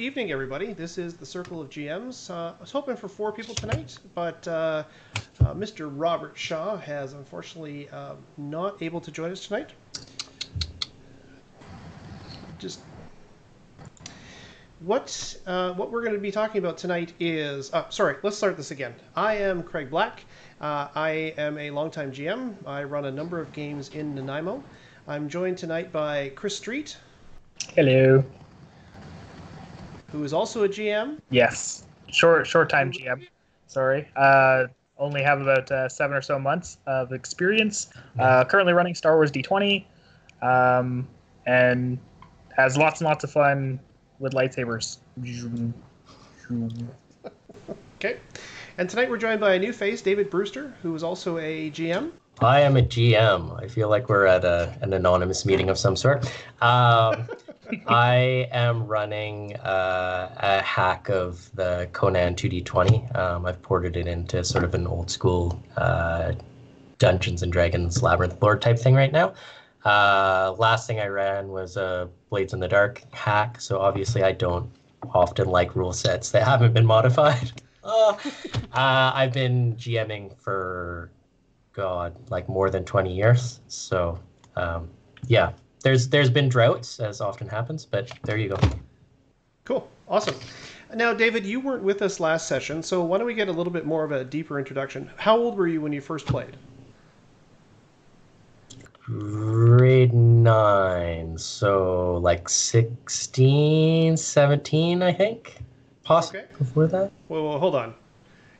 evening, everybody. This is the Circle of GMs. I was hoping for 4 people tonight, but Mr. Robert Shaw has unfortunately not able to join us tonight. Just what we're going to be talking about tonight is... sorry, let's start this again. I am Craig Black. I am a longtime GM. I run a number of games in Nanaimo. I'm joined tonight by Chris Street. Hello. Who is also a GM. Yes. Short time GM. Sorry. Only have about 7 or so months of experience. Currently running Star Wars D20. And has lots and lots of fun with lightsabers. Okay. And tonight we're joined by a new face, David Brewster, who is also a GM. I am a GM. I feel like we're at an anonymous meeting of some sort. I am running a hack of the Conan 2D20. I've ported it into sort of an old school Dungeons and Dragons Labyrinth Lord type thing right now. Last thing I ran was a Blades in the Dark hack, so obviously I don't often like rule sets that haven't been modified. I've been GMing for, like more than 20 years. So, yeah, there's been droughts, as often happens, but there you go. Cool. Awesome. Now, David, you weren't with us last session, so why don't we get a little bit more of a deeper introduction? How old were you when you first played? Grade 9, so like 16, 17, I think. Possibly before that. Well, hold on.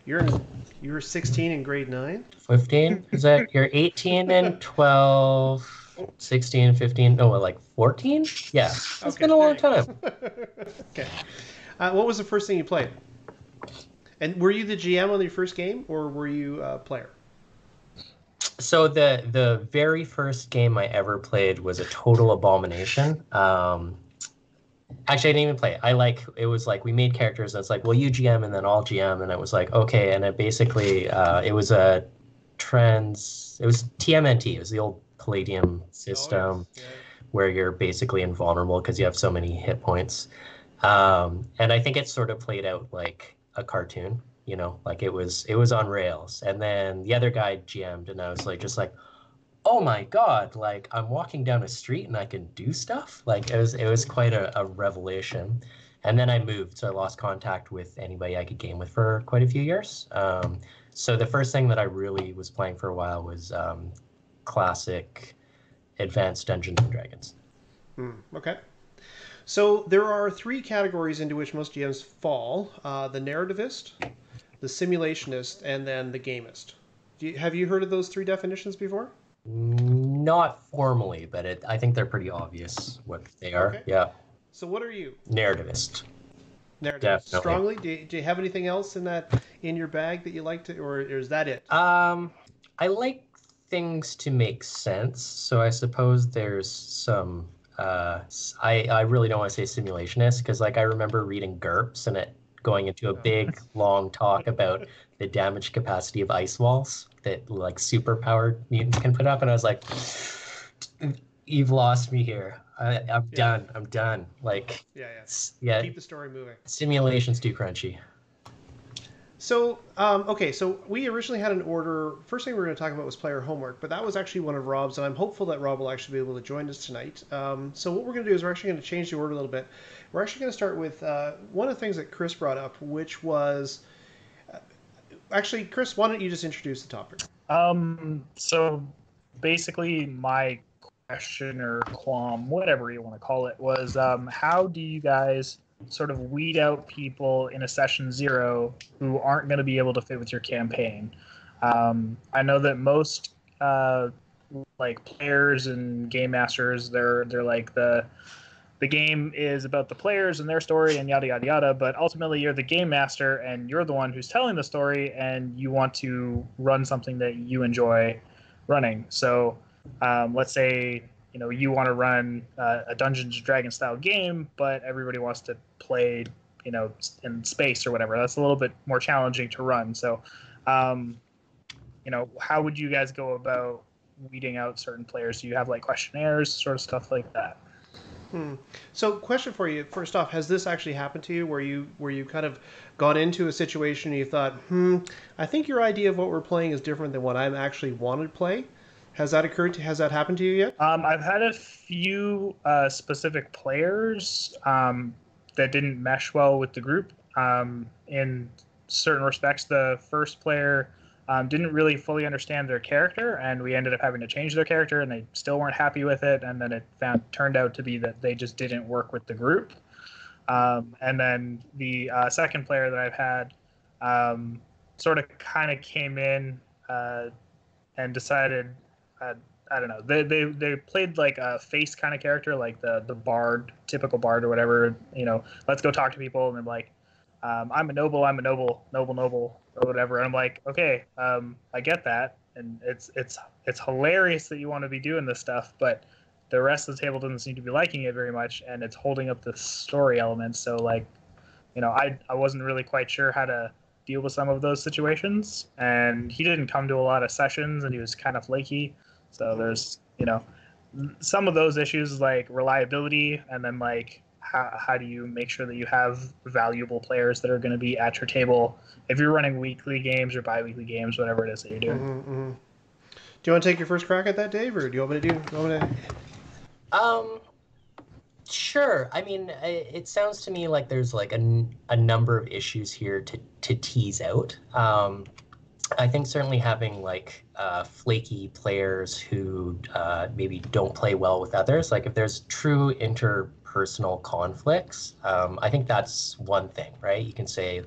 You were 16 in grade 9? 15? Is that you're 18 and 12, 16, 15, no, like 14? Yeah, it's been a long time. Okay. What was the first thing you played? And were you the GM on your first game, or were you a player? So the very first game I ever played was a total abomination. Actually, I didn't even play it. It was like we made characters, and it's like, well, you GM, and then I'll GM, and it was like, okay, and it basically, it was TMNT. It was the old Palladium system where you're basically invulnerable because you have so many hit points. And I think it sort of played out like a cartoon, you know, like it was on rails. And then the other guy GM'd, and I was like, just like, oh my God, like I'm walking down a street and I can do stuff. Like it was quite a revelation. And then I moved, so I lost contact with anybody I could game with for quite a few years. So the first thing that I really was playing for a while was classic advanced Dungeons and Dragons. Okay. So there are 3 categories into which most GMs fall: the narrativist, the simulationist, and then the gamist. Have you heard of those 3 definitions before? Not formally, but I think they're pretty obvious what they are. Okay. Yeah. So what are you? Narrativist. Narrativist. Definitely. Strongly? Do you have anything else in your bag that you like to, or is that it? I like things to make sense, so I suppose there's some. I really don't want to say simulationist because, like, I remember reading GURPS and it going into a big long talk about the damage capacity of ice walls that like superpowered mutants can put up, and I was like, you've lost me here. I'm done. Like, yeah. Keep the story moving. Simulation's too crunchy. So, okay, so we originally had an order. First thing we were going to talk about was player homework, but that was actually one of Rob's, and I'm hopeful that Rob will actually be able to join us tonight. So what we're going to do is we're actually going to change the order a little bit. We're actually going to start with one of the things that Chris brought up, which was... actually, Chris, why don't you just introduce the topic? So basically my question or qualm, whatever you want to call it, was how do you guys sort of weed out people in a session 0 who aren't going to be able to fit with your campaign? I know that most like players and game masters, they're like the game is about the players and their story and yada yada yada, but ultimately you're the game master and you're the one who's telling the story, and you want to run something that you enjoy running. So let's say you want to run a Dungeons and Dragons style game, but everybody wants to play in space or whatever. That's a little bit more challenging to run. So how would you guys go about weeding out certain players? Do you have like questionnaires, sort of stuff like that? Hmm. So, question for you. First off, has this actually happened to you, where you kind of got into a situation and you thought, I think your idea of what we're playing is different than what I'm actually wanted to play? Has that occurred to? Has that happened to you yet? I've had a few specific players that didn't mesh well with the group. In certain respects, the first player didn't really fully understand their character, and we ended up having to change their character, and they still weren't happy with it. And then it turned out to be that they just didn't work with the group. And then the second player that I've had sort of kind of came in and decided. I don't know. They played like a face kind of character, like the bard, typical bard or whatever. Let's go talk to people, and they're like, I'm a noble, noble, or whatever. And I'm like, okay, I get that, and it's hilarious that you want to be doing this stuff, but the rest of the table doesn't seem to be liking it very much, and it's holding up the story elements. So like, I wasn't really quite sure how to deal with some of those situations, and he didn't come to a lot of sessions, and he was kind of flaky. So there's some of those issues like reliability, and then like how do you make sure that you have valuable players that are going to be at your table if you're running weekly games or bi-weekly games, whatever it is that you're doing. Mm-hmm. Do you want to take your first crack at that, Dave, or do you want me to do? Do you want me to... Sure. I mean, it sounds to me like there's like a number of issues here to tease out. I think certainly having like flaky players who maybe don't play well with others, like if there's true interpersonal conflicts, I think that's one thing, right? You can say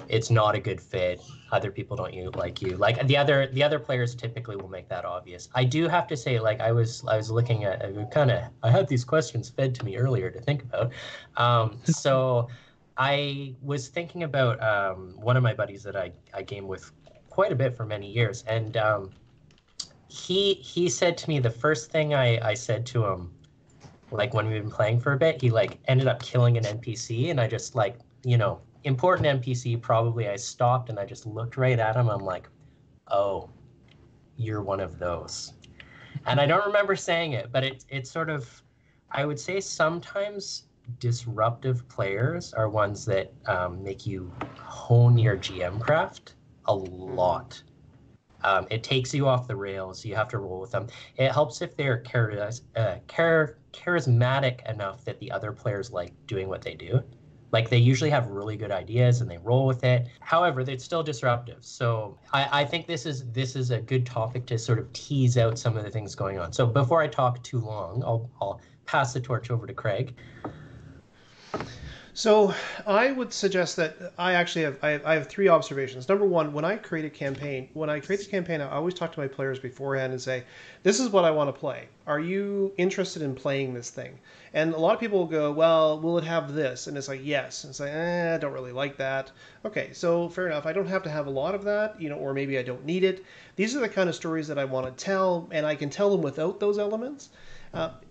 it's not a good fit. Other people don't like you. Like the other players typically will make that obvious. I do have to say, like I was looking at I had these questions fed to me earlier to think about. So I was thinking about one of my buddies that I game with quite a bit for many years, and he said to me the first thing I said to him, like when we've been playing for a bit, he like ended up killing an NPC, and I just like important NPC, probably I stopped and I just looked right at him. I'm like, oh, you're one of those. And I don't remember saying it, but it's sort of, I would say sometimes disruptive players are ones that make you hone your GM craft a lot. It takes you off the rails. You have to roll with them. It helps if they're charismatic enough that the other players like doing what they do. Like they usually have really good ideas and they roll with it. However, they're still disruptive. So I think this is a good topic to sort of tease out some of the things going on. So before I talk too long, I'll pass the torch over to Craig. So I would suggest that I actually have three observations. Number one, when I create the campaign, I always talk to my players beforehand and say, "This is what I want to play. Are you interested in playing this thing?" And a lot of people will go, "Well, will it have this?" And it's like, "Yes." And it's like, I don't really like that." Okay, so fair enough. I don't have to have a lot of that, or maybe I don't need it. These are the kind of stories that I want to tell, and I can tell them without those elements.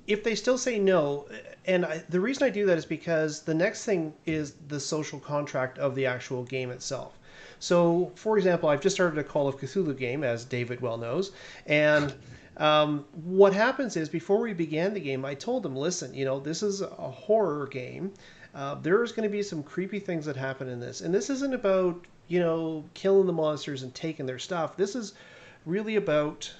If they still say no, the reason I do that is because the next thing is the social contract of the actual game itself. So, for example, I've just started a Call of Cthulhu game, as David well knows, and what happens is before we began the game, I told them, listen, this is a horror game. There's going to be some creepy things that happen in this, and this isn't about killing the monsters and taking their stuff. This is really about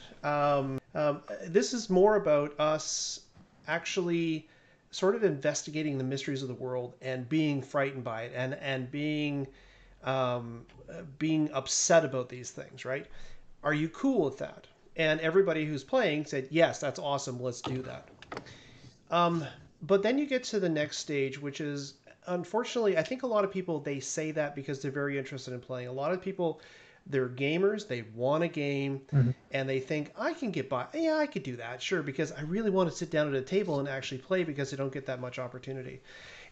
this is more about us actually sort of investigating the mysteries of the world and being frightened by it and being upset about these things, right? Are you cool with that? And everybody who's playing said, yes, that's awesome. Let's do that. But then you get to the next stage, which is, unfortunately, I think a lot of people, they say that because they're very interested in playing. A lot of people, they're gamers, they want a game, and they think, I can get by. Yeah, I could do that, sure, because I really want to sit down at a table and actually play because they don't get that much opportunity.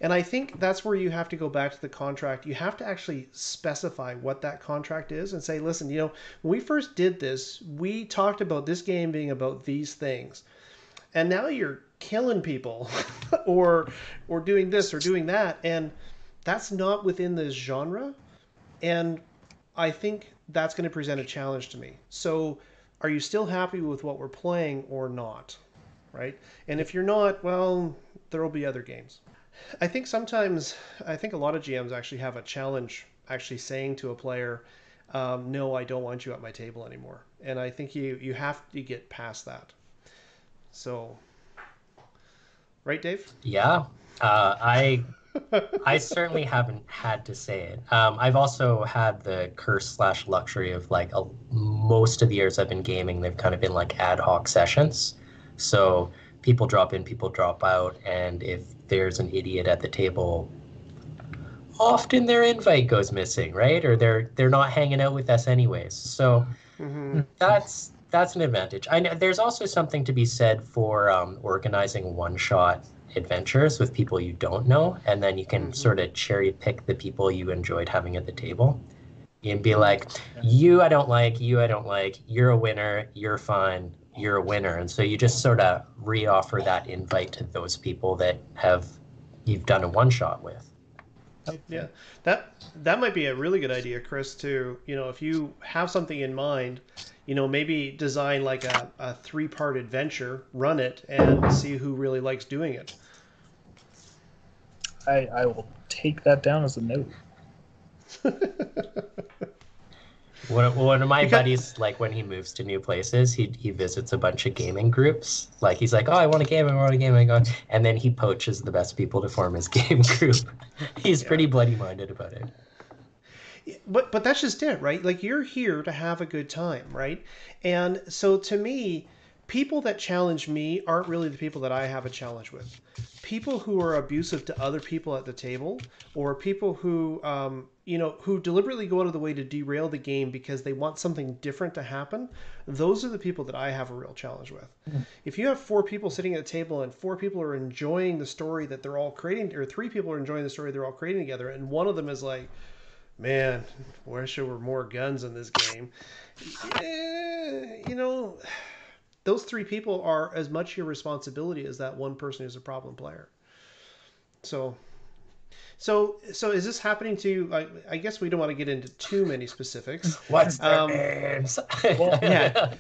And I think that's where you have to go back to the contract. You have to actually specify what that contract is and say, listen, when we first did this, we talked about this game being about these things. And now you're killing people or doing this or doing that. And that's not within this genre. And I think that's going to present a challenge to me. So are you still happy with what we're playing or not? right? And if you're not, well, there will be other games. I think sometimes, I think a lot of GMs actually have a challenge actually saying to a player, no, I don't want you at my table anymore. And I think you have to get past that. So, right, Dave? Yeah, I certainly haven't had to say it. I've also had the curse slash luxury of like most of the years I've been gaming, they've kind of been like ad hoc sessions. So people drop in, people drop out, and if there's an idiot at the table, often their invite goes missing, right? Or they're not hanging out with us anyways. So Mm-hmm. that's an advantage. I know there's also something to be said for organizing one-shot adventures with people you don't know, and then you can Mm-hmm. sort of cherry pick the people you enjoyed having at the table and be Mm-hmm. like, you I don't like, you I don't like, you're a winner, you're fine, you're a winner. And so you just sort of re-offer that invite to those people that you've done a one-shot with. Yeah, that might be a really good idea, Chris. To if you have something in mind, maybe design like a three-part adventure, run it, and see who really likes doing it. I will take that down as a note. One of my Because buddies, like when he moves to new places, he visits a bunch of gaming groups. Like he's like, oh, I want a game, I want a game, I go, and then he poaches the best people to form his game group. He's yeah, pretty bloody minded about it. but that's just it, right? Like you're here to have a good time, right? And so to me, people that challenge me aren't really the people that I have a challenge with. People who are abusive to other people at the table, or people who who deliberately go out of the way to derail the game because they want something different to happen, those are the people that I have a real challenge with. If you have four people sitting at a table and four people are enjoying the story that they're all creating, or three people are enjoying the story they're all creating together, and one of them is like, man, wish there were more guns in this game. Those three people are as much your responsibility as that one person who's a problem player. So, so is this happening to you? I guess we don't want to get into too many specifics. What's their names? Well, Yeah.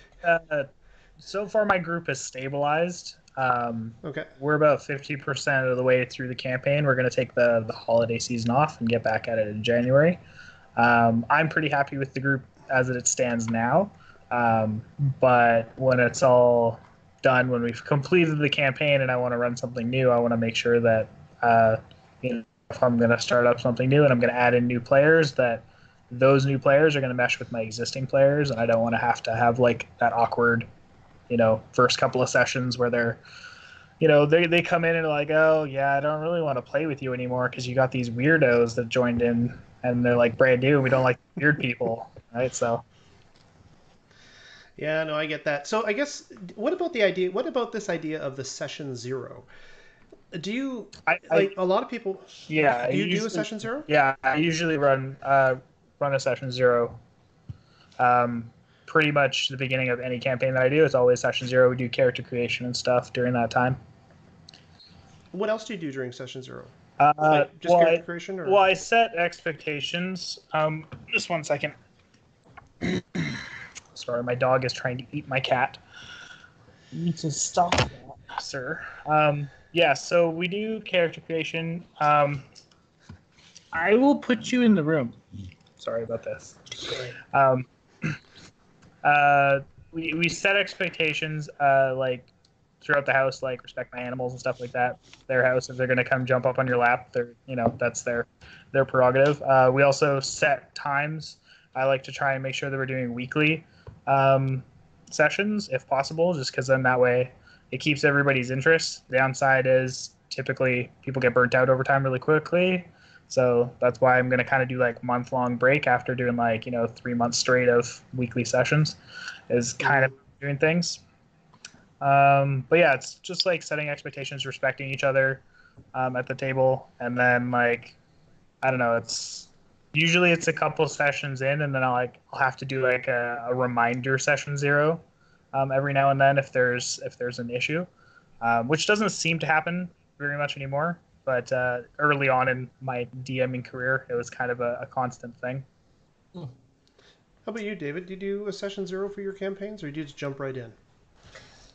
So far, my group has stabilized. Okay. We're about 50% of the way through the campaign. We're going to take the holiday season off and get back at it in January. I'm pretty happy with the group as it stands now. But when it's all done, when we've completed the campaign and I want to run something new, I want to make sure that if I'm going to start up something new and I'm going to add in new players, that those new players are going to mesh with my existing players, and I don't want to have like that awkward, first couple of sessions where they're, they come in and are like, oh yeah, I don't really want to play with you anymore because you got these weirdos that joined in and they're like brand new and we don't like weird people, right? So. Yeah, no, I get that. So I guess what about the idea? What about this idea of the session zero? Do you like a lot of people? Yeah. Do you do a session zero? Yeah, I usually run a session zero. Pretty much the beginning of any campaign that I do, it's always session zero. We do character creation and stuff during that time. What else do you do during session zero? Just well, character creation? Or? Well, I set expectations. Just 1 second. Sorry, my dog is trying to eat my cat. You need to stop that, sir. Yeah, so we do character creation. I will put you in the room. Sorry about this. We set expectations like throughout the house, like respect my animals and stuff like that. Their house, if they're going to come jump up on your lap, that's their prerogative. We also set times. I like to try and make sure that we're doing weekly sessions if possible, just because then that way it keeps everybody's interest. The downside is typically people get burnt out over time really quickly. So that's why I'm going to kind of do like month-long break after doing 3 months straight of weekly sessions is kind of doing things. But yeah, it's just like setting expectations, respecting each other at the table. And then I don't know, usually it's a couple sessions in and then I'll have to do like a reminder session zero every now and then if there's an issue, which doesn't seem to happen very much anymore. But early on in my DMing career, it was kind of a constant thing. How about you, David? Do you do a session zero for your campaigns, or do you just jump right in?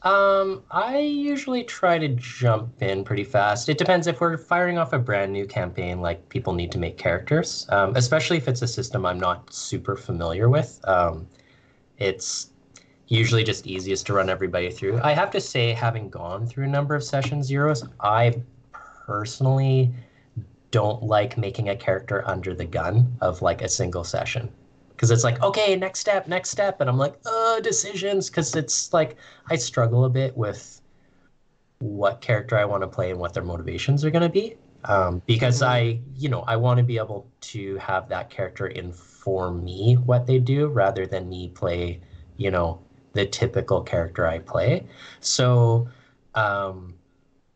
I usually try to jump in pretty fast. It depends if we're firing off a brand new campaign, like people need to make characters, especially if it's a system I'm not super familiar with. It's usually just easiest to run everybody through. I have to say, having gone through a number of session zeros, I personally don't like making a character under the gun of like a single session. Because it's like, okay, next step. And I'm like, decisions. Because it's like, I struggle a bit with what character I want to play and what their motivations are going to be. Because I want to be able to have that character inform me what they do rather than me play, the typical character I play. So,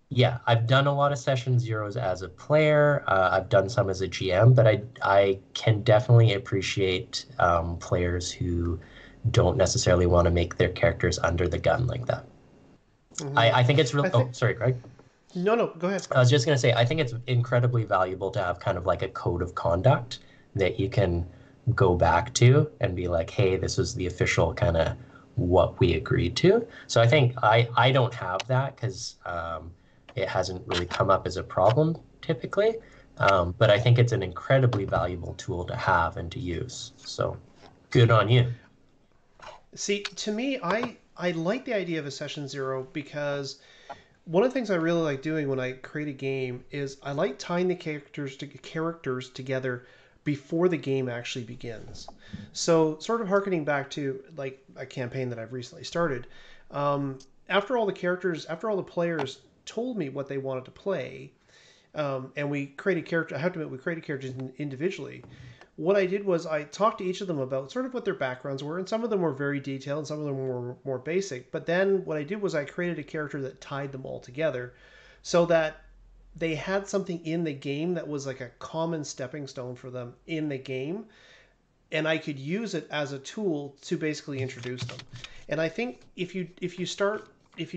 yeah, I've done a lot of session zeros as a player. I've done some as a GM, but I can definitely appreciate players who don't necessarily want to make their characters under the gun like that. I think it's really... Oh, sorry, Greg. No, go ahead. I was just going to say, I think it's incredibly valuable to have kind of like a code of conduct that you can go back to and be like, hey, this is the official kind of what we agreed to. So I think I don't have that because it hasn't really come up as a problem typically. But I think it's an incredibly valuable tool to have and to use. So good on you. See, to me, I like the idea of a session zero because one of the things I really like doing when I create a game is I like tying the characters together before the game actually begins. So sort of harkening back to like a campaign that I've recently started, after all the players told me what they wanted to play, and we created character. I have to admit, we created characters individually. What I did was I talked to each of them about sort of what their backgrounds were, and some of them were very detailed, and some of them were more basic. But then what I did was I created a character that tied them all together, so that they had something in the game that was like a common stepping stone for them in the game, and I could use it as a tool to basically introduce them. And I think if you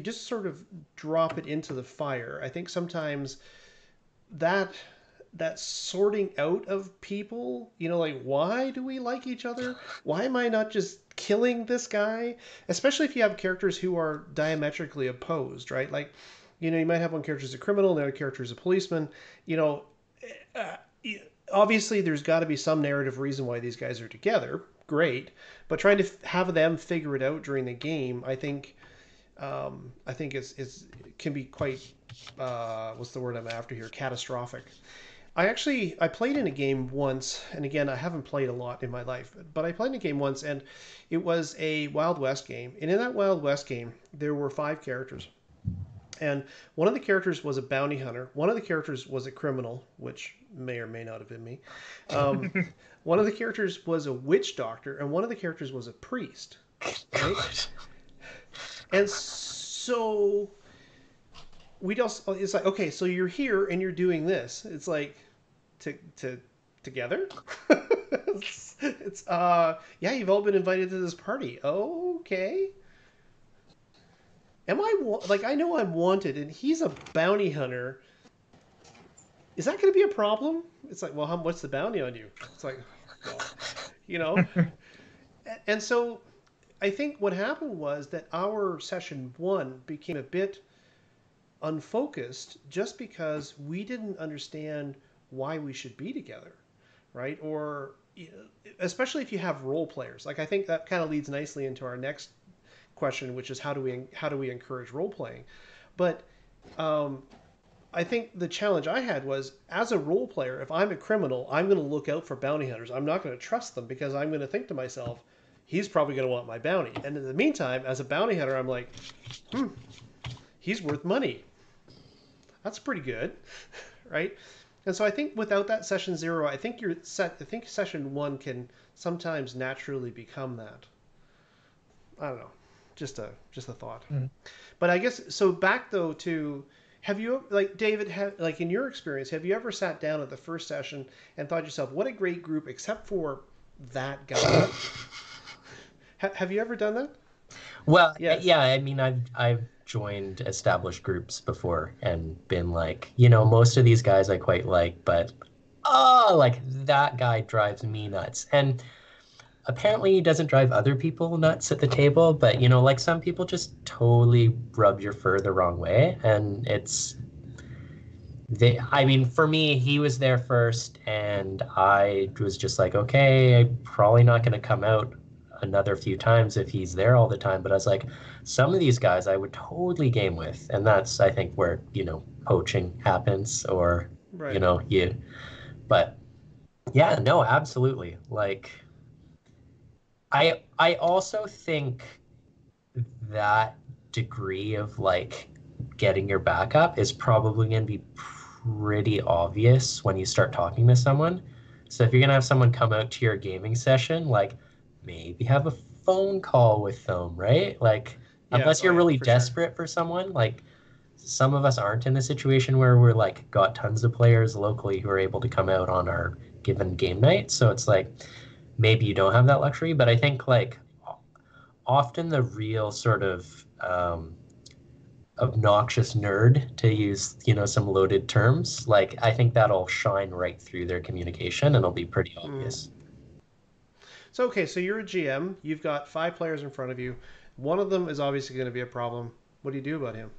just sort of drop it into the fire, I think sometimes that sorting out of people, like, why do we like each other? Why am I not just killing this guy? Especially if you have characters who are diametrically opposed, right? Like, you might have one character as a criminal, the other character as a policeman. Obviously there's got to be some narrative reason why these guys are together. Great. But trying to have them figure it out during the game, I think it can be quite, what's the word I'm after here? Catastrophic. I played in a game once, and again, I haven't played a lot in my life, but I played in a game once, and it was a Wild West game. And in that Wild West game, there were 5 characters. And one of the characters was a bounty hunter. One of the characters was a criminal, which may or may not have been me. One of the characters was a witch doctor, and one of the characters was a priest. Right? And so it's like, okay, so you're here and you're doing this. It's like, together? it's yeah, you've all been invited to this party. Okay. I know I'm wanted and he's a bounty hunter. Is that going to be a problem? It's like, well, what's the bounty on you? It's like, well, And so I think what happened was that our session 1 became a bit unfocused just because we didn't understand why we should be together, right? Or especially if you have role players. Like, I think that kind of leads nicely into our next question, which is how do we encourage role playing? But I think the challenge I had was, as a role player, if I'm a criminal, I'm going to look out for bounty hunters. I'm not going to trust them because I'm going to think to myself, he's probably going to want my bounty. And in the meantime, as a bounty hunter, I'm like, he's worth money. That's pretty good, right? And so I think without that session 0, I think session 1 can sometimes naturally become that. I don't know, just a thought. Mm-hmm. But I guess so. Back though to, have you, like David, like in your experience, have you ever sat down at the first session and thought to yourself, what a great group, except for that guy? Have you ever done that? Well, yes. Yeah. I mean, I've joined established groups before and been like, most of these guys I quite like, but like that guy drives me nuts. And apparently he doesn't drive other people nuts at the table, but like some people just totally rub your fur the wrong way, and I mean, for me, he was there first, and I was just like, okay, I'm probably not going to come out another few times if he's there all the time. But I was like, some of these guys I would totally game with, and that's, I think, where, poaching happens, or, Right. but yeah, no, absolutely. Like, I also think that degree of like getting your back up is probably going to be pretty obvious when you start talking to someone. So if you're going to have someone come out to your gaming session, like maybe have a phone call with them, right? Like, Yeah. unless Oh you're yeah, really for sure. desperate for someone, like some of us aren't in a situation where we're like got tons of players locally who are able to come out on our given game night. So it's like maybe you don't have that luxury, but I think like often the real sort of obnoxious nerd, to use some loaded terms, like I think that'll shine right through their communication and it'll be pretty Mm. obvious. So okay, so you're a GM. You've got 5 players in front of you. One of them is obviously going to be a problem. What do you do about him?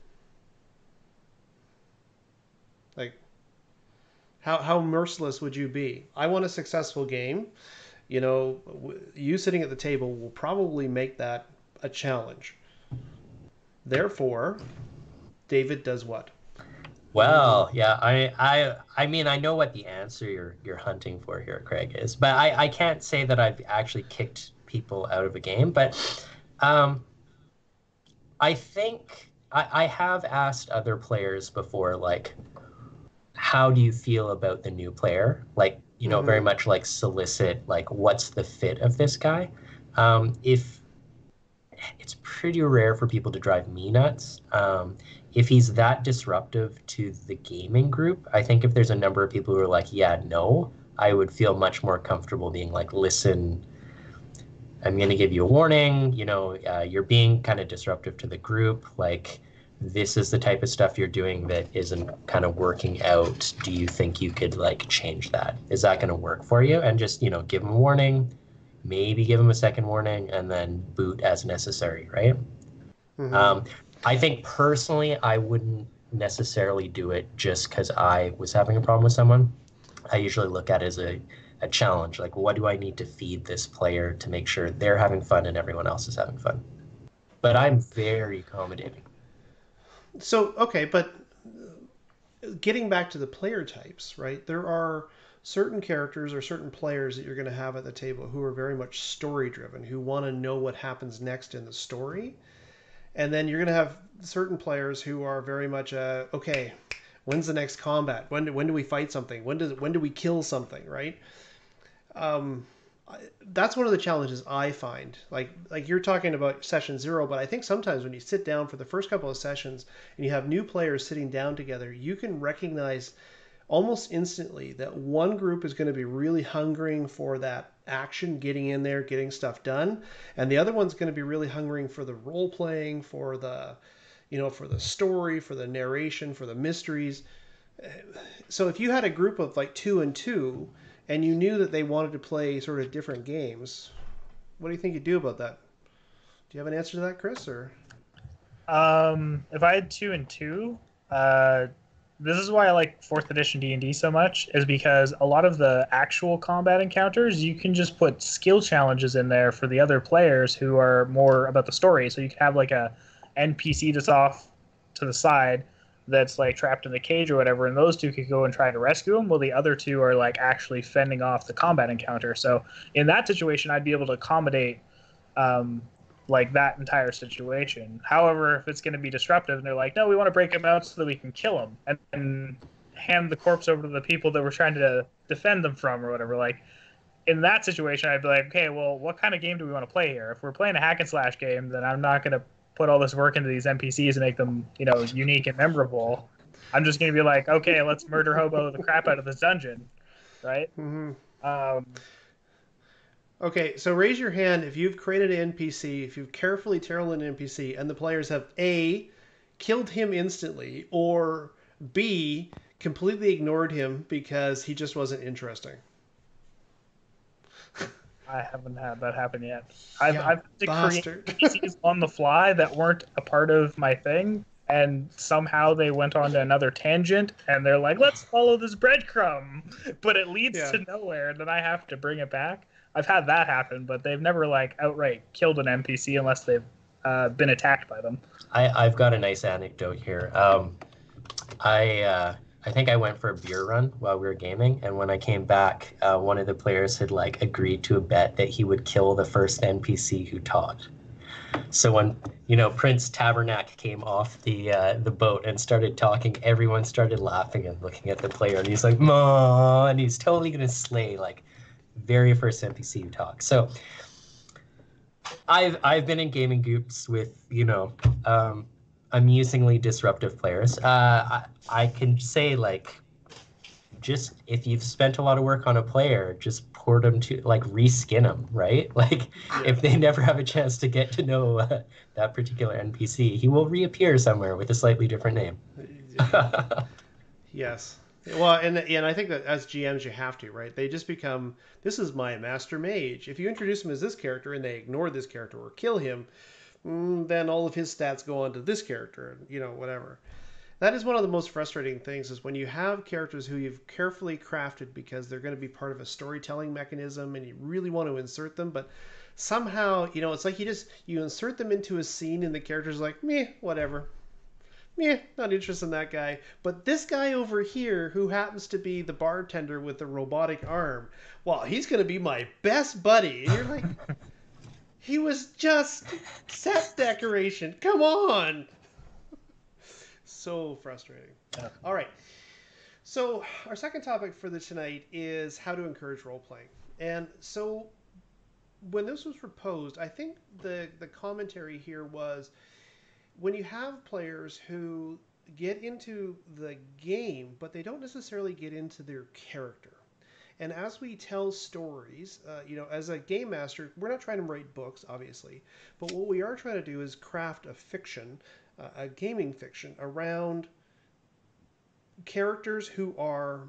Like, how merciless would you be? I want a successful game. You sitting at the table will probably make that a challenge. Therefore, David does what? What do you do? Well, yeah, I mean I know what the answer you're hunting for here, Craig, is, but I can't say that I've actually kicked people out of a game, but um I think I have asked other players before, like, how do you feel about the new player? Like, very Mm-hmm. much like solicit, like, what's the fit of this guy? If it's pretty rare for people to drive me nuts. If he's that disruptive to the gaming group, I think if there's a number of people who are like, yeah, no, I would feel much more comfortable being like, listen, I'm going to give you a warning. You're being kind of disruptive to the group. Like, this is the type of stuff you're doing that isn't kind of working out. Do you think you could like change that? Is that going to work for you? And just, give them a warning, maybe give them a second warning, and then boot as necessary, right? Mm-hmm. Um, I think personally, I wouldn't necessarily do it just because I was having a problem with someone. I usually look at it as a challenge. Like, what do I need to feed this player to make sure they're having fun and everyone else is having fun? But I'm very accommodating. So okay, but getting back to the player types, right? There are certain characters or certain players that you're going to have at the table who are very much story driven, who want to know what happens next in the story. And then you're going to have certain players who are very much okay, when's the next combat? When do we fight something? When do we kill something, right? Um, that's one of the challenges I find. Like you're talking about session zero, but I think sometimes when you sit down for the first couple of sessions and you have new players sitting down together, you can recognize almost instantly that one group is going to be really hungering for that action, getting in there, getting stuff done, and the other one's going to be really hungering for the role playing, for the story, for the narration, for the mysteries. So if you had a group of like 2 and 2 and you knew that they wanted to play sort of different games, what do you think you'd do about that? Do you have an answer to that, Chris? Or If I had 2 and 2, uh, this is why I like fourth edition D&D so much, is because a lot of the actual combat encounters, you can just put skill challenges in there for the other players who are more about the story. So you can have like a NPC that's off to the side that's like trapped in the cage or whatever, and those two could go and try to rescue him, while the other two are like actually fending off the combat encounter. So in that situation, I'd be able to accommodate um, like that entire situation. However, if it's going to be disruptive and they're like, no, we want to break him out so that we can kill him and hand the corpse over to the people that we're trying to defend them from or whatever, like in that situation, I'd be like, okay, well, what kind of game do we want to play here? If we're playing a hack and slash game, then I'm not going to put all this work into these NPCs and make them, unique and memorable. I'm just going to be like, okay, let's murder hobo the crap out of this dungeon, right? mm-hmm. Um, Okay, so raise your hand if you've created an NPC, if you've carefully tailored an NPC, and the players have A, killed him instantly, or B, completely ignored him because he just wasn't interesting. I haven't had that happen yet. I've Yeah, had to create bastard. NPCs on the fly that weren't a part of my thing, and somehow they went on to another tangent, and they're like, "Let's follow this breadcrumb," but it leads Yeah. to nowhere, and then I have to bring it back. I've had that happen, but they've never like outright killed an NPC unless they've been attacked by them. I've got a nice anecdote here. I think I went for a beer run while we were gaming, and when I came back, one of the players had like agreed to a bet that he would kill the first NPC who talked. So when Prince Tabernac came off the boat and started talking, everyone started laughing and looking at the player, and he's like, "Ma," and he's totally gonna slay like very first NPC who talks. So I've been in gaming groups with amusingly disruptive players. I can say like, just if you've spent a lot of work on a player, just port them to like reskin them, right? Like if they never have a chance to get to know that particular NPC, he will reappear somewhere with a slightly different name. Yes. Well, and I think that as GMs you have to, right? They just become, this is my master mage. If you introduce him as this character and they ignore this character or kill him, then all of his stats go on to this character, and whatever. That is one of the most frustrating things is when you have characters who you've carefully crafted because they're going to be part of a storytelling mechanism and you really want to insert them, but somehow, it's like you insert them into a scene and the character's like, meh, whatever. Yeah, not interested in that guy. But this guy over here, who happens to be the bartender with the robotic arm, well, he's going to be my best buddy. And you're like, he was just set decoration. Come on. So frustrating. All right. So our second topic for tonight is how to encourage role-playing. And so when this was proposed, I think the commentary here was, when you have players who get into the game, but they don't necessarily get into their character. And as we tell stories, as a game master, we're not trying to write books, obviously, but what we are trying to do is craft a fiction, a gaming fiction, around characters who are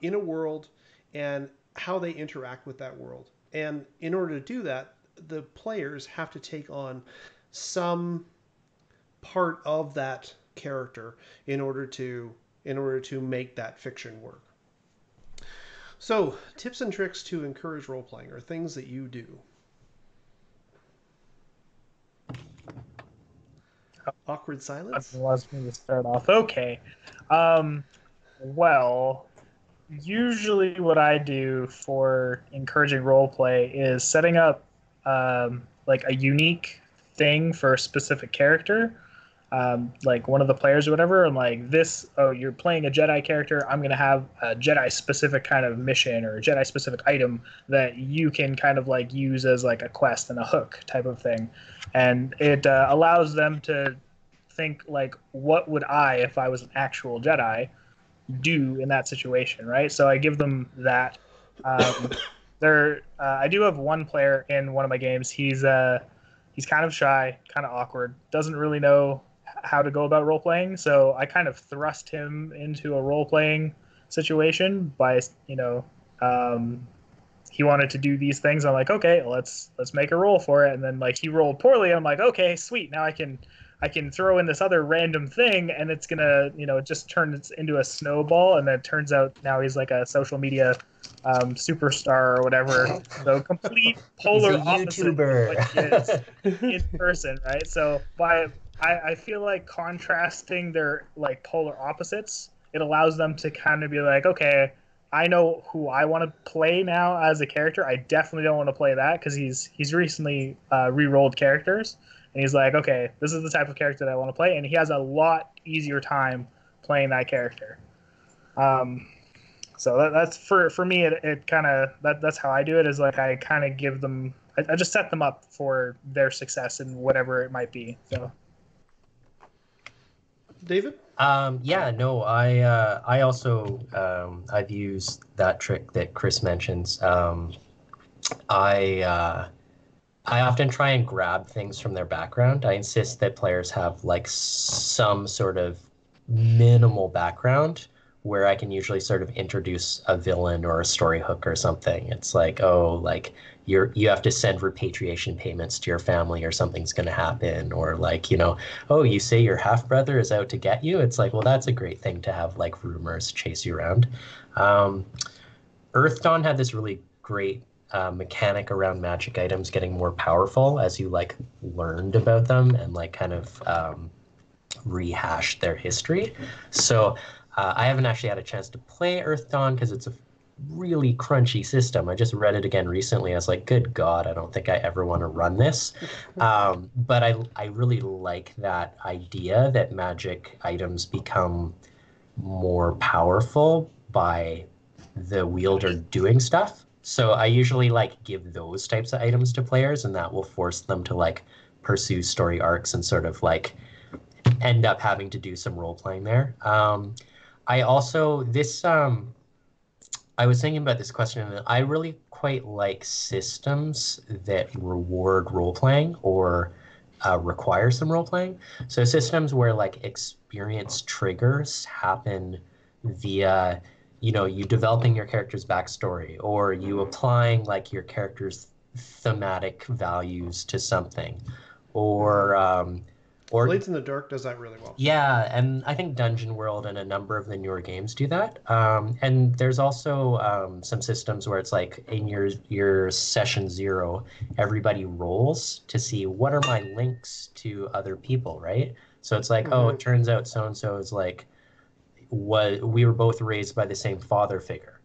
in a world and how they interact with that world. And in order to do that, the players have to take on some part of that character in order to make that fiction work. So, tips and tricks to encourage role playing are things that you do. Awkward silence. Wants me to start off. Okay. Well, usually what I do for encouraging role play is setting up like a unique thing for a specific character. Like one of the players or whatever, and like this, oh, you're playing a Jedi character, I'm going to have a Jedi specific kind of mission or a Jedi specific item that you can kind of like use as like a quest and a hook type of thing. And it allows them to think like, what would I, if I was an actual Jedi, do in that situation, right? So I give them that. I do have one player in one of my games. He's kind of shy, kind of awkward, doesn't really know how to go about role playing. So I kind of thrust him into a role playing situation by, he wanted to do these things. I'm like, okay, let's make a roll for it. And then like he rolled poorly. I'm like, okay, sweet. Now I can throw in this other random thing, and it's gonna, it just turns into a snowball. And then it turns out now he's like a social media superstar or whatever. So complete polar opposite of what he is in person, right? So I feel like contrasting their like polar opposites, it allows them to kind of be like, okay, I know who I want to play now as a character. I definitely don't want to play that because he's recently re-rolled characters, and he's like, okay, this is the type of character that I want to play, and he has a lot easier time playing that character. So that's for me. It kind of that's how I do it. Is like I kind of give them. I just set them up for their success in whatever it might be. So. David? Yeah, no, I also I've used that trick that Chris mentions. I often try and grab things from their background. I insist that players have like some sort of minimal background where I can usually sort of introduce a villain or a story hook or something. It's like, oh, like you have to send repatriation payments to your family or something's going to happen, or like, oh, you say your half brother is out to get you. It's like, well, that's a great thing to have like rumors chase you around. Um, Earth Dawn had this really great mechanic around magic items getting more powerful as you like learned about them and like kind of rehash their history. So I haven't actually had a chance to play Earth Dawn because it's a really crunchy system. I just read it again recently. I was like, good God, I don't think I ever want to run this. But I really like that idea that magic items become more powerful by the wielder doing stuff. So I usually like give those types of items to players, and that will force them to like pursue story arcs and sort of like end up having to do some role playing there. I also I was thinking about this question, and I really quite like systems that reward role playing or require some role playing. So systems where like experience triggers happen via, you developing your character's backstory or you applying like your character's thematic values to something, or Blades in the Dark does that really well. yeah, and I think Dungeon World and a number of the newer games do that. And there's also some systems where it's like in your session 0, everybody rolls to see what are my links to other people, right? So it's like, oh, it turns out so and so is like we were both raised by the same father figure.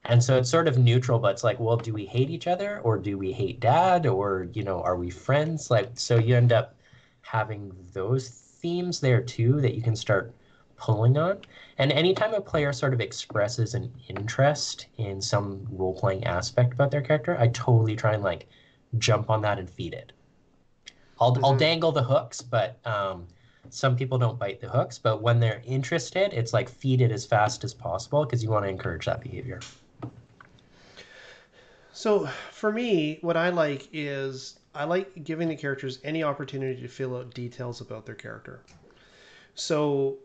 And so it's sort of neutral, but it's like, well, do we hate each other or do we hate dad, or, are we friends? Like, so you end up having those themes there too that you can start pulling on. And anytime a player sort of expresses an interest in some role-playing aspect about their character, I totally try and like jump on that and feed it. I'll dangle the hooks, but some people don't bite the hooks. But when they're interested, it's like feed it as fast as possible because you want to encourage that behavior. So for me, what I like is I like giving the characters any opportunity to fill out details about their character. So,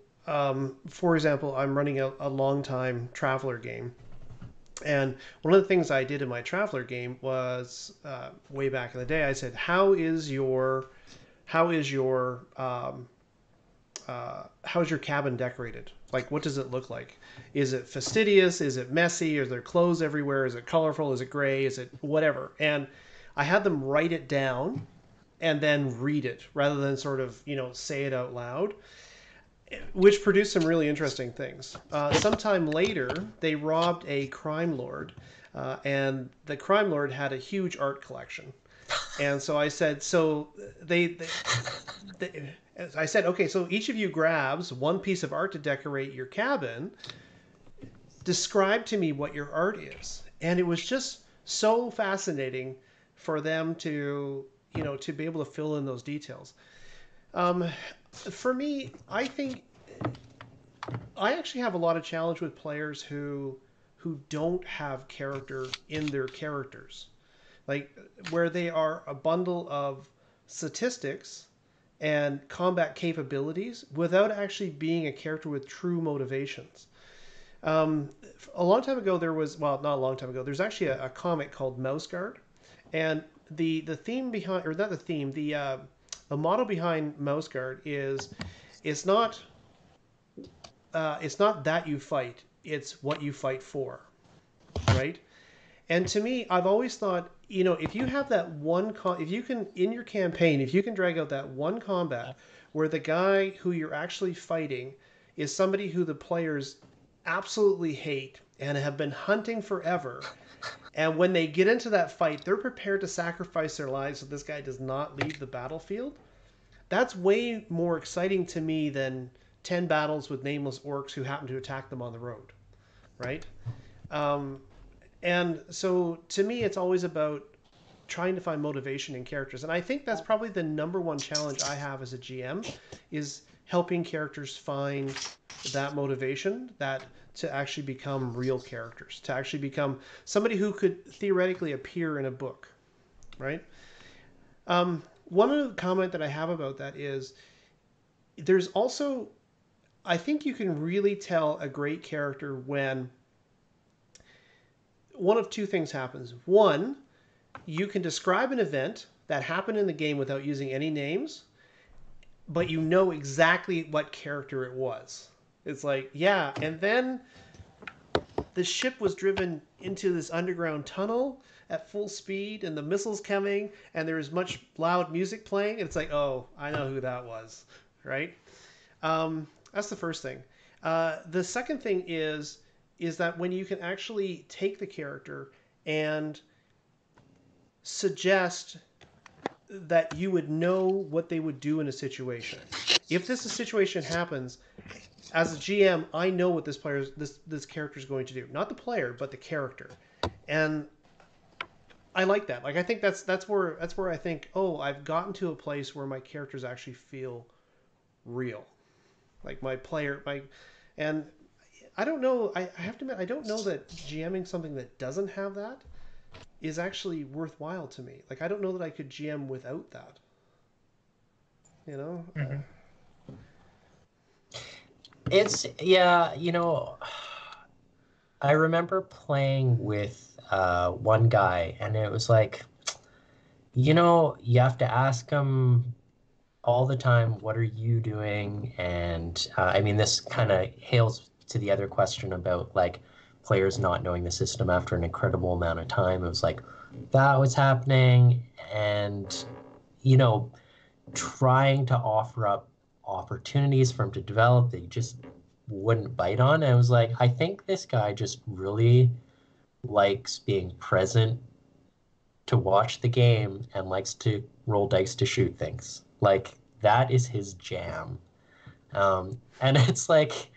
for example, I'm running a long time Traveler game. And one of the things I did in my Traveler game was way back in the day, I said, how's your cabin decorated? Like, what does it look like? Is it fastidious? Is it messy? Is there clothes everywhere? Is it colorful? Is it gray? Is it whatever? And I had them write it down and then read it rather than sort of, say it out loud, which produced some really interesting things. Sometime later, they robbed a crime lord, and the crime lord had a huge art collection. And so I said, I said, okay, so each of you grabs one piece of art to decorate your cabin. Describe to me what your art is. And it was just so fascinating for them to, to be able to fill in those details. For me, I think I actually have a lot of challenge with players who don't have character in their characters, like where they are a bundle of statistics and combat capabilities without actually being a character with true motivations. A long time ago, there was, well, not a long time ago, there's actually a comic called Mouse Guard, and the theme behind, or not the theme, the model behind Mouse Guard is it's not that you fight, it's what you fight for, right? And to me, I've always thought, if you have that one, if you can, in your campaign, if you can drag out that one combat where the guy who you're actually fighting is somebody who the players absolutely hate and have been hunting forever, and when they get into that fight, they're prepared to sacrifice their lives so this guy does not leave the battlefield, that's way more exciting to me than 10 battles with nameless orcs who happen to attack them on the road, right? And so to me, it's always about trying to find motivation in characters. And I think that's probably the number one challenge I have as a GM is helping characters find that motivation, that to actually become real characters, to actually become somebody who could theoretically appear in a book, right? One of the comment that I have about that is there's also I think you can really tell a great character when one of two things happens. One, you can describe an event that happened in the game without using any names, but you know exactly what character it was. It's like, yeah, and then the ship was driven into this underground tunnel at full speed, and the missiles coming, and there was much loud music playing, and it's like, oh, I know who that was, right? That's the first thing. The second thing is that when you can actually take the character and suggest that you would know what they would do in a situation. If this situation happens, as a GM, I know what this character is going to do. Not the player, but the character. And I like that. Like I think that's where I think, oh, I've gotten to a place where my characters actually feel real. Like and I don't know. I have to admit, I don't know that GMing something that doesn't have that is actually worthwhile to me. Like I don't know that I could GM without that. You know. Mm-hmm. It's yeah, I remember playing with one guy, and it was like, you have to ask him all the time, what are you doing? And I mean, this kind of hails to the other question about like players not knowing the system after an incredible amount of time. It was like that was happening, and trying to offer up opportunities for him to develop that you just wouldn't bite on. And I was like, I think this guy just really likes being present to watch the game and likes to roll dice to shoot things. Like that is his jam. And it's like,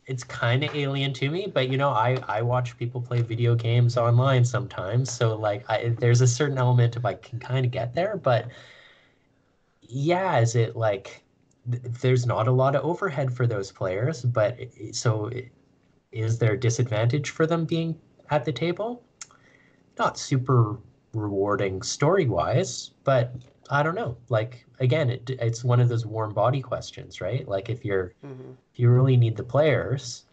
it's kind of alien to me, but I watch people play video games online sometimes. So like, there's a certain element of I can kind of get there, but yeah, is it like there's not a lot of overhead for those players, but is there a disadvantage for them being at the table? Not super rewarding story-wise, but I don't know. Like again, it's one of those warm body questions, right? Like if you really need the players,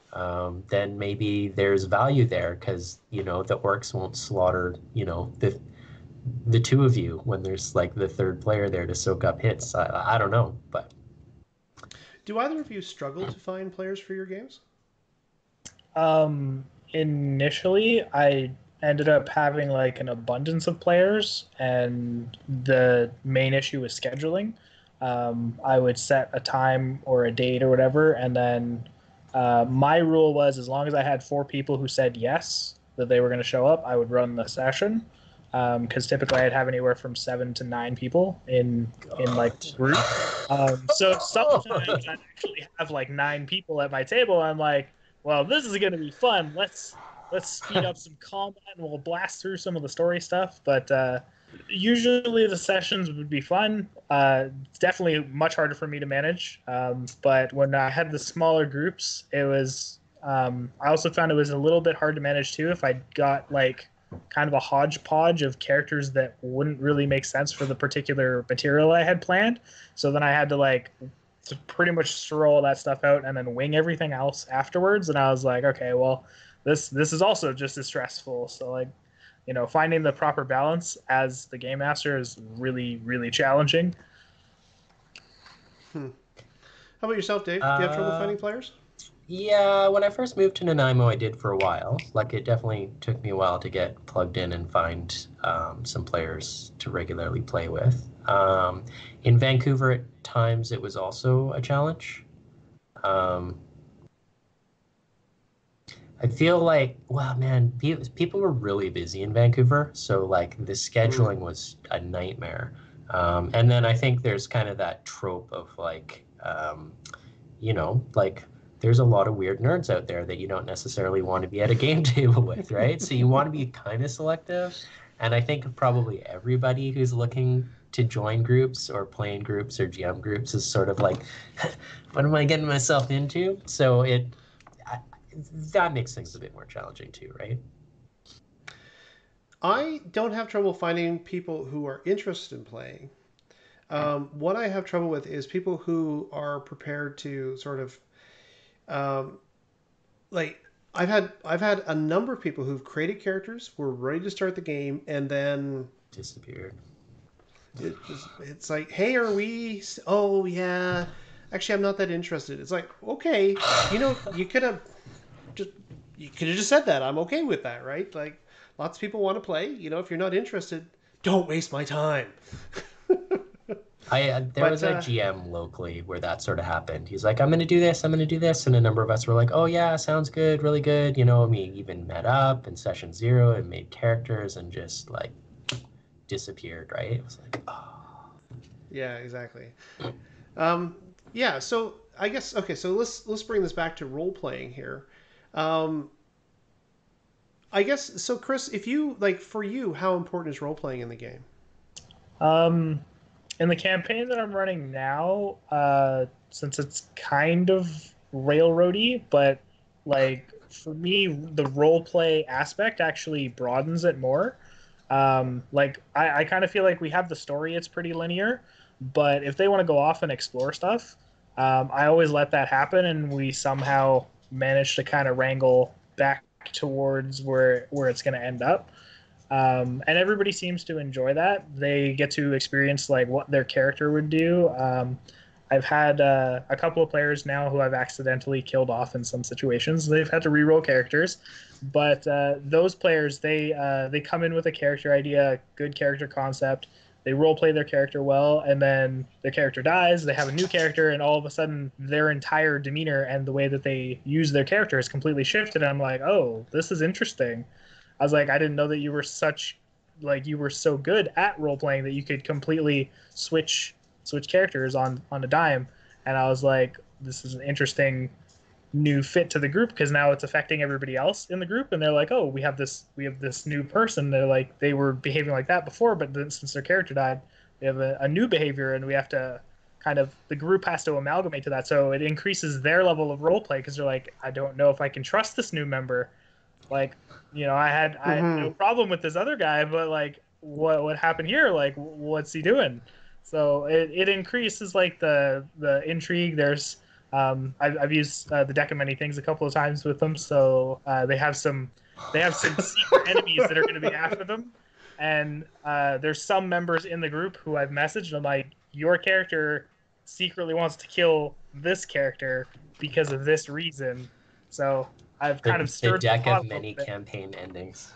then maybe there's value there because the orcs won't slaughter the two of you when there's like the third player there to soak up hits. I don't know, but do either of you struggle to find players for your games? Initially, I ended up having like an abundance of players, and the main issue was scheduling. I would set a time or a date or whatever, and then my rule was as long as I had 4 people who said yes that they were going to show up, I would run the session. Because typically I'd have anywhere from 7 to 9 people in like group. So sometimes I'd actually have like 9 people at my table. I'm like, well, this is going to be fun. Let's speed up some combat and we'll blast through some of the story stuff. But usually the sessions would be fun. It's definitely much harder for me to manage. But when I had the smaller groups, it was. I also found it was a little bit hard to manage too if I got like kind of a hodgepodge of characters that wouldn't really make sense for the particular material I had planned. So then I had to pretty much throw all that stuff out and then wing everything else afterwards. And I was like, okay, well, this is also just as stressful. So like, finding the proper balance as the game master is really, really challenging. How about yourself, Dave? Do you have trouble finding players? Yeah, when I first moved to Nanaimo, I did for a while. Like, it definitely took me a while to get plugged in and find some players to regularly play with. In Vancouver, at times, it was also a challenge. I feel like, well, man, people were really busy in Vancouver, so, like, the scheduling was a nightmare. And then I think there's kind of that trope of, like, like, there's a lot of weird nerds out there that you don't necessarily want to be at a game table with, right? So you want to be kind of selective. And I think probably everybody who's looking to join groups or play in groups or GM groups is sort of like, what am I getting myself into? So that makes things a bit more challenging too, right? I don't have trouble finding people who are interested in playing. What I have trouble with is people who are prepared to sort of Um, like I've had a number of people who've created characters, were ready to start the game, and then Disappeared. it's like, hey, are we? Oh yeah, actually, I'm not that interested. It's like, okay, you could have just said that. I'm okay with that, right? Like, lots of people want to play. If you're not interested, don't waste my time. There But was a GM locally where that sort of happened. He's like, I'm going to do this, I'm going to do this. And a number of us were like, oh, yeah, sounds good, really good. We even met up in session 0 and made characters and just like disappeared, right? It was like, oh. yeah, exactly. Um, yeah, so I guess okay. So let's bring this back to role playing here. Um, I guess so, Chris. If you like, for you, how important is role playing in the game? Um, in the campaign that I'm running now, since it's kind of railroady, but like for me, the role play aspect actually broadens it more. Like I kind of feel like we have the story; it's pretty linear, but if they want to go off and explore stuff, I always let that happen, and we somehow manage to kind of wrangle back towards where it's going to end up. And everybody seems to enjoy that. They get to experience like what their character would do. I've had a couple of players now who I've accidentally killed off in some situations. They've had to reroll characters, but those players they come in with a character idea, good character concept. They role play their character well, and then their character dies. They have a new character, and all of a sudden, their entire demeanor and the way that they use their character is completely shifted. And I'm like, oh, this is interesting. I was like, I didn't know that you were so good at role playing that you could completely switch characters on a dime. And I was like, this is an interesting new fit to the group because now it's affecting everybody else in the group, and they're like, oh, we have this new person. They're like, they were behaving like that before, but then since their character died, we have a new behavior, and we have to kind of the group has to amalgamate to that, so it increases their level of role play because they're like, I don't know if I can trust this new member. Like, I had no Mm-hmm. problem with this other guy, but like what happened here? Like, what's he doing? So it increases like the intrigue. I've used the deck of many things a couple of times with them, so they have some secret enemies that are going to be after them, and there's some members in the group who I've messaged. And I'm like, your character secretly wants to kill this character because of this reason. So I've kind of The stirred the deck pot of a little many bit. campaign endings.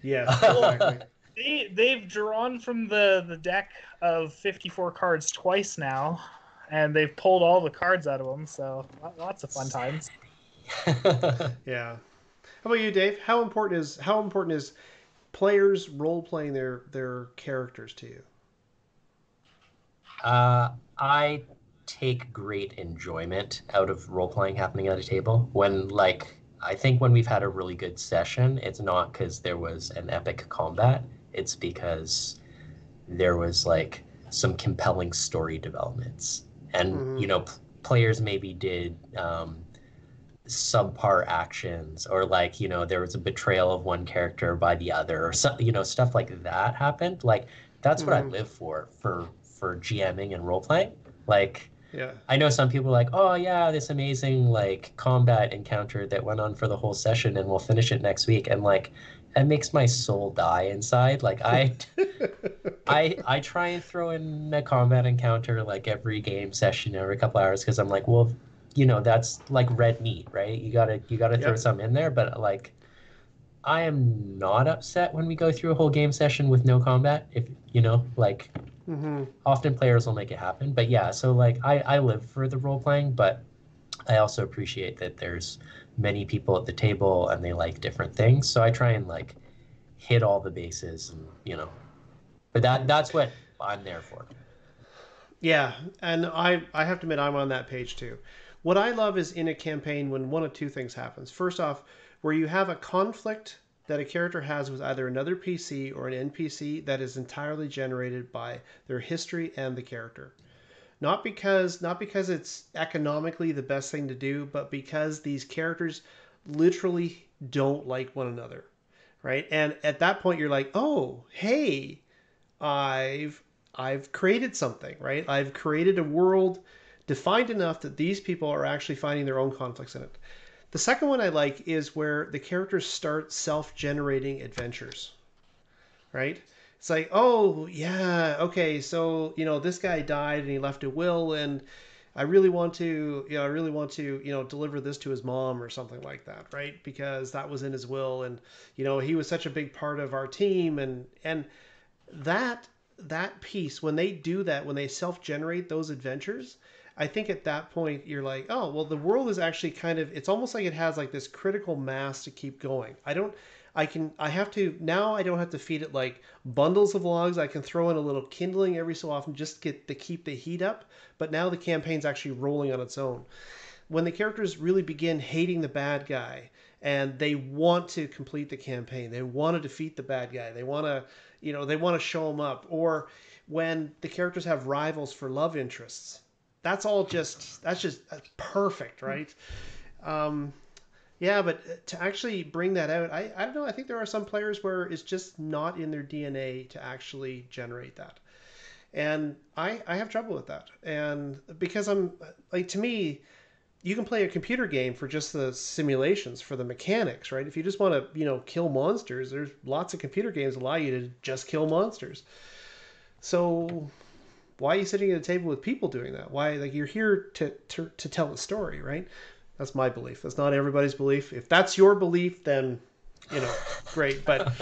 Yes, Well, exactly. they've drawn from the deck of 54 cards twice now, and they've pulled all the cards out of them. So lots of fun times. Yeah. How about you, Dave? How important is players role playing their characters to you? I take great enjoyment out of role playing happening at a table. I think when we've had a really good session, it's not because there was an epic combat, it's because there was like some compelling story developments. And, Mm-hmm. players maybe did subpar actions, or like, there was a betrayal of one character by the other, or some, stuff like that happened. Like, that's what I Mm-hmm. live for GMing and role playing. Like, Yeah. I know some people are like, oh yeah, this amazing like combat encounter that went on for the whole session and we'll finish it next week. And like, it makes my soul die inside. Like, I try and throw in a combat encounter like every game session every couple hours, because I'm like, well, that's like red meat, right? You gotta throw Yep. some in there. But like, I am not upset when we go through a whole game session with no combat. If like, Mm-hmm. often players will make it happen. But yeah, so like, I live for the role playing, but I also appreciate that there's many people at the table and they like different things. So I try and like hit all the bases, and but that's what I'm there for. Yeah, and I have to admit I'm on that page too. What I love is in a campaign when one of two things happens. First off, where you have a conflict that a character has with either another PC or an NPC that is entirely generated by their history and the character. Not because it's economically the best thing to do, but because these characters literally don't like one another, right? And at that point you're like, "Oh, hey, I've I've created something, right? I've created a world defined enough that these people are actually finding their own conflicts in it. The second one I like is where the characters start self-generating adventures, right? It's like, oh yeah, okay, so this guy died and he left a will, and I really want to, deliver this to his mom or something like that, right? Because that was in his will, and he was such a big part of our team, and that that piece when they do that, when they self-generate those adventures, I think at that point you're like, oh well, the world is actually kind of, it's almost like it has like this critical mass to keep going. I have to now, I don't have to feed it like bundles of logs. I can throw in a little kindling every so often just get to keep the heat up, but now the campaign's actually rolling on its own. When the characters really begin hating the bad guy and they want to complete the campaign, they want to defeat the bad guy, they want to show him up, or when the characters have rivals for love interests, that's perfect, right? um, yeah, but to actually bring that out, I don't know. I think there are some players where it's just not in their DNA to actually generate that. And I have trouble with that. And because I'm like, to me, you can play a computer game for just the simulations, for the mechanics, right? If you just want to, kill monsters, there's lots of computer games that allow you to just kill monsters. So why are you sitting at a table with people doing that? Why, like, you're here to tell a story, right? That's my belief. That's not everybody's belief. If that's your belief, then, great. But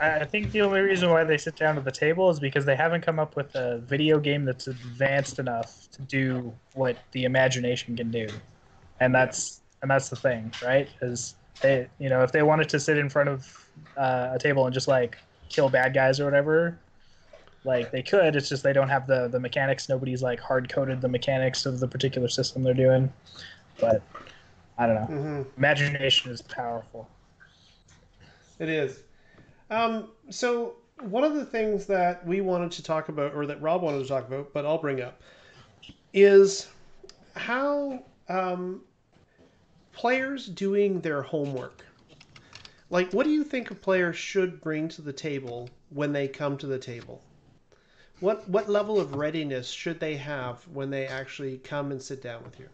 I think the only reason why they sit down at the table is because they haven't come up with a video game that's advanced enough to do what the imagination can do, and that's the thing, right? Is they, if they wanted to sit in front of a table and just like kill bad guys or whatever, like they could. It's just they don't have the mechanics. Nobody's like hard coded the mechanics of the particular system they're doing, but. I don't know. mm-hmm. Imagination is powerful. It is. So one of the things that we wanted to talk about, or that Rob wanted to talk about, but I'll bring up, is how players doing their homework. Like, what do you think a player should bring to the table when they come to the table? What level of readiness should they have when they actually come and sit down with you?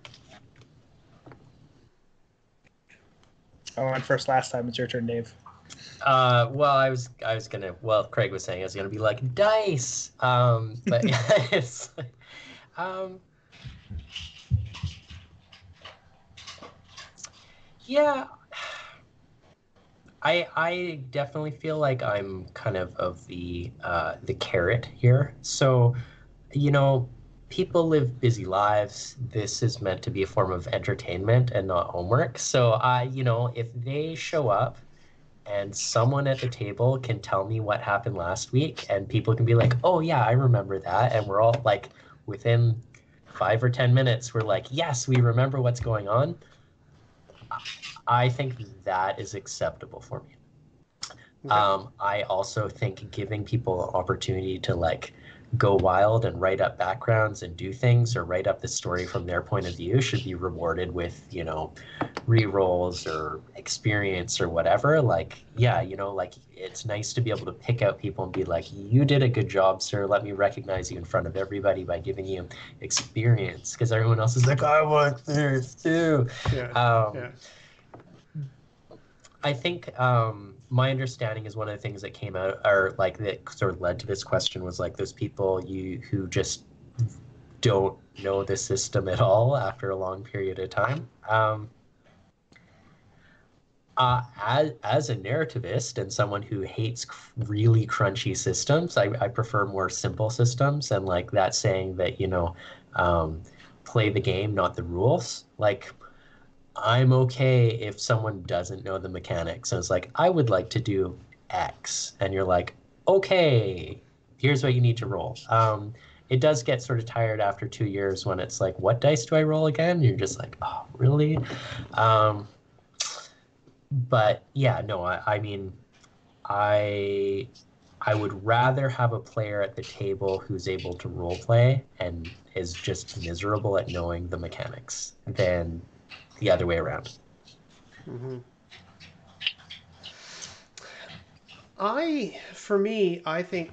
I went first last time. It's your turn, Dave. Well, I was gonna. Well, Craig was saying I was gonna be like dice. But it's, yeah. I definitely feel like I'm kind of the carrot here. So, people live busy lives. This is meant to be a form of entertainment and not homework. So if they show up and someone at the table can tell me what happened last week and people can be like, oh yeah, I remember that. And we're all like, within 5 or 10 minutes, we're like, yes, we remember what's going on. I think that is acceptable for me. Okay. I also think giving people an opportunity to like go wild and write up backgrounds and do things, or write up the story from their point of view, should be rewarded with, re-rolls or experience or whatever. Like, yeah, like it's nice to be able to pick out people and be like, you did a good job, sir. Let me recognize you in front of everybody by giving you experience, because everyone else is like, I want this too. Yeah. I think my understanding is one of the things that came out, or like that sort of led to this question, was like those people who just don't know the system at all after a long period of time. As a narrativist and someone who hates really crunchy systems, I prefer more simple systems, and like that saying that, play the game, not the rules. Like, I'm okay if someone doesn't know the mechanics and it's like, I would like to do X, and you're like, okay, here's what you need to roll. It does get sort of tired after 2 years when it's like, what dice do I roll again? You're just like, oh, really? But yeah, no, I mean, I would rather have a player at the table who's able to role play and is just miserable at knowing the mechanics than the other way around. Mm-hmm. For me, I think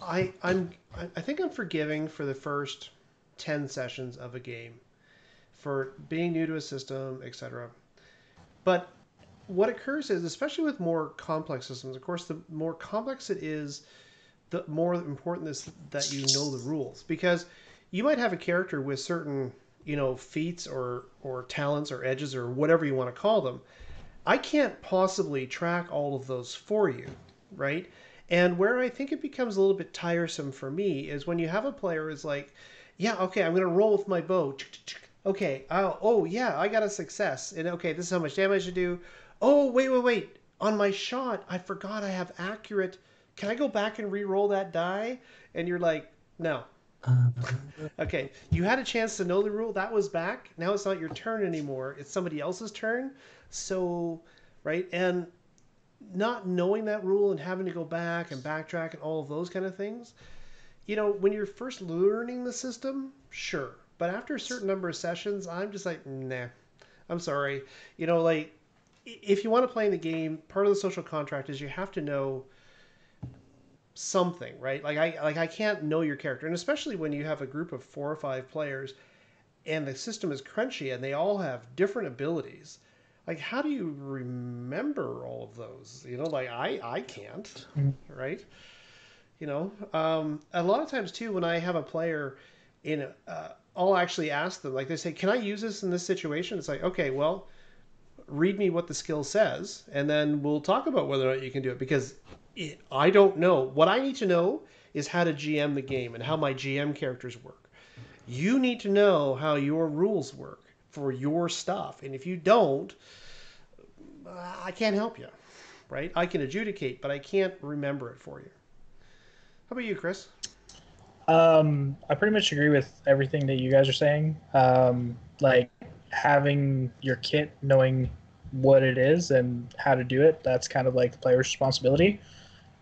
I'm forgiving for the first 10 sessions of a game for being new to a system, etc. But what occurs is, especially with more complex systems, of course, the more complex it is, the more important is that you know the rules. Because you might have a character with certain, feats or talents or edges or whatever you want to call them. I can't possibly track all of those for you, right? And where I think it becomes a little bit tiresome for me is when you have a player who's like, yeah, okay, I'm going to roll with my bow. Okay, oh, yeah, I got a success. And okay, this is how much damage I do. Oh, wait. On my shot, I forgot I have accurate. Can I go back and re-roll that die? And you're like, no. Okay, you had a chance to know the rule. That was back. Now it's not your turn anymore. It's somebody else's turn. So, right? And not knowing that rule and having to go back and backtrack and all of those kind of things, when you're first learning the system, sure. But after a certain number of sessions, I'm just like, nah, I'm sorry. Like, if you want to play in the game, part of the social contract is you have to know something, right? I can't know your character, and especially when you have a group of 4 or 5 players and the system is crunchy and they all have different abilities. Like, how do you remember all of those? I can't, right? A lot of times too, when I have a player in, I'll actually ask them, like they say, can I use this in this situation? It's like, okay, well, read me what the skill says, and then we'll talk about whether or not you can do it, because I don't know. What I need to know is how to GM the game and how my GM characters work. You need to know how your rules work for your stuff, and if you don't, I can't help you, right? I can adjudicate, but I can't remember it for you. How about you, Chris? I pretty much agree with everything that you guys are saying. Like having your kit, knowing what it is and how to do it, that's kind of like the player's responsibility.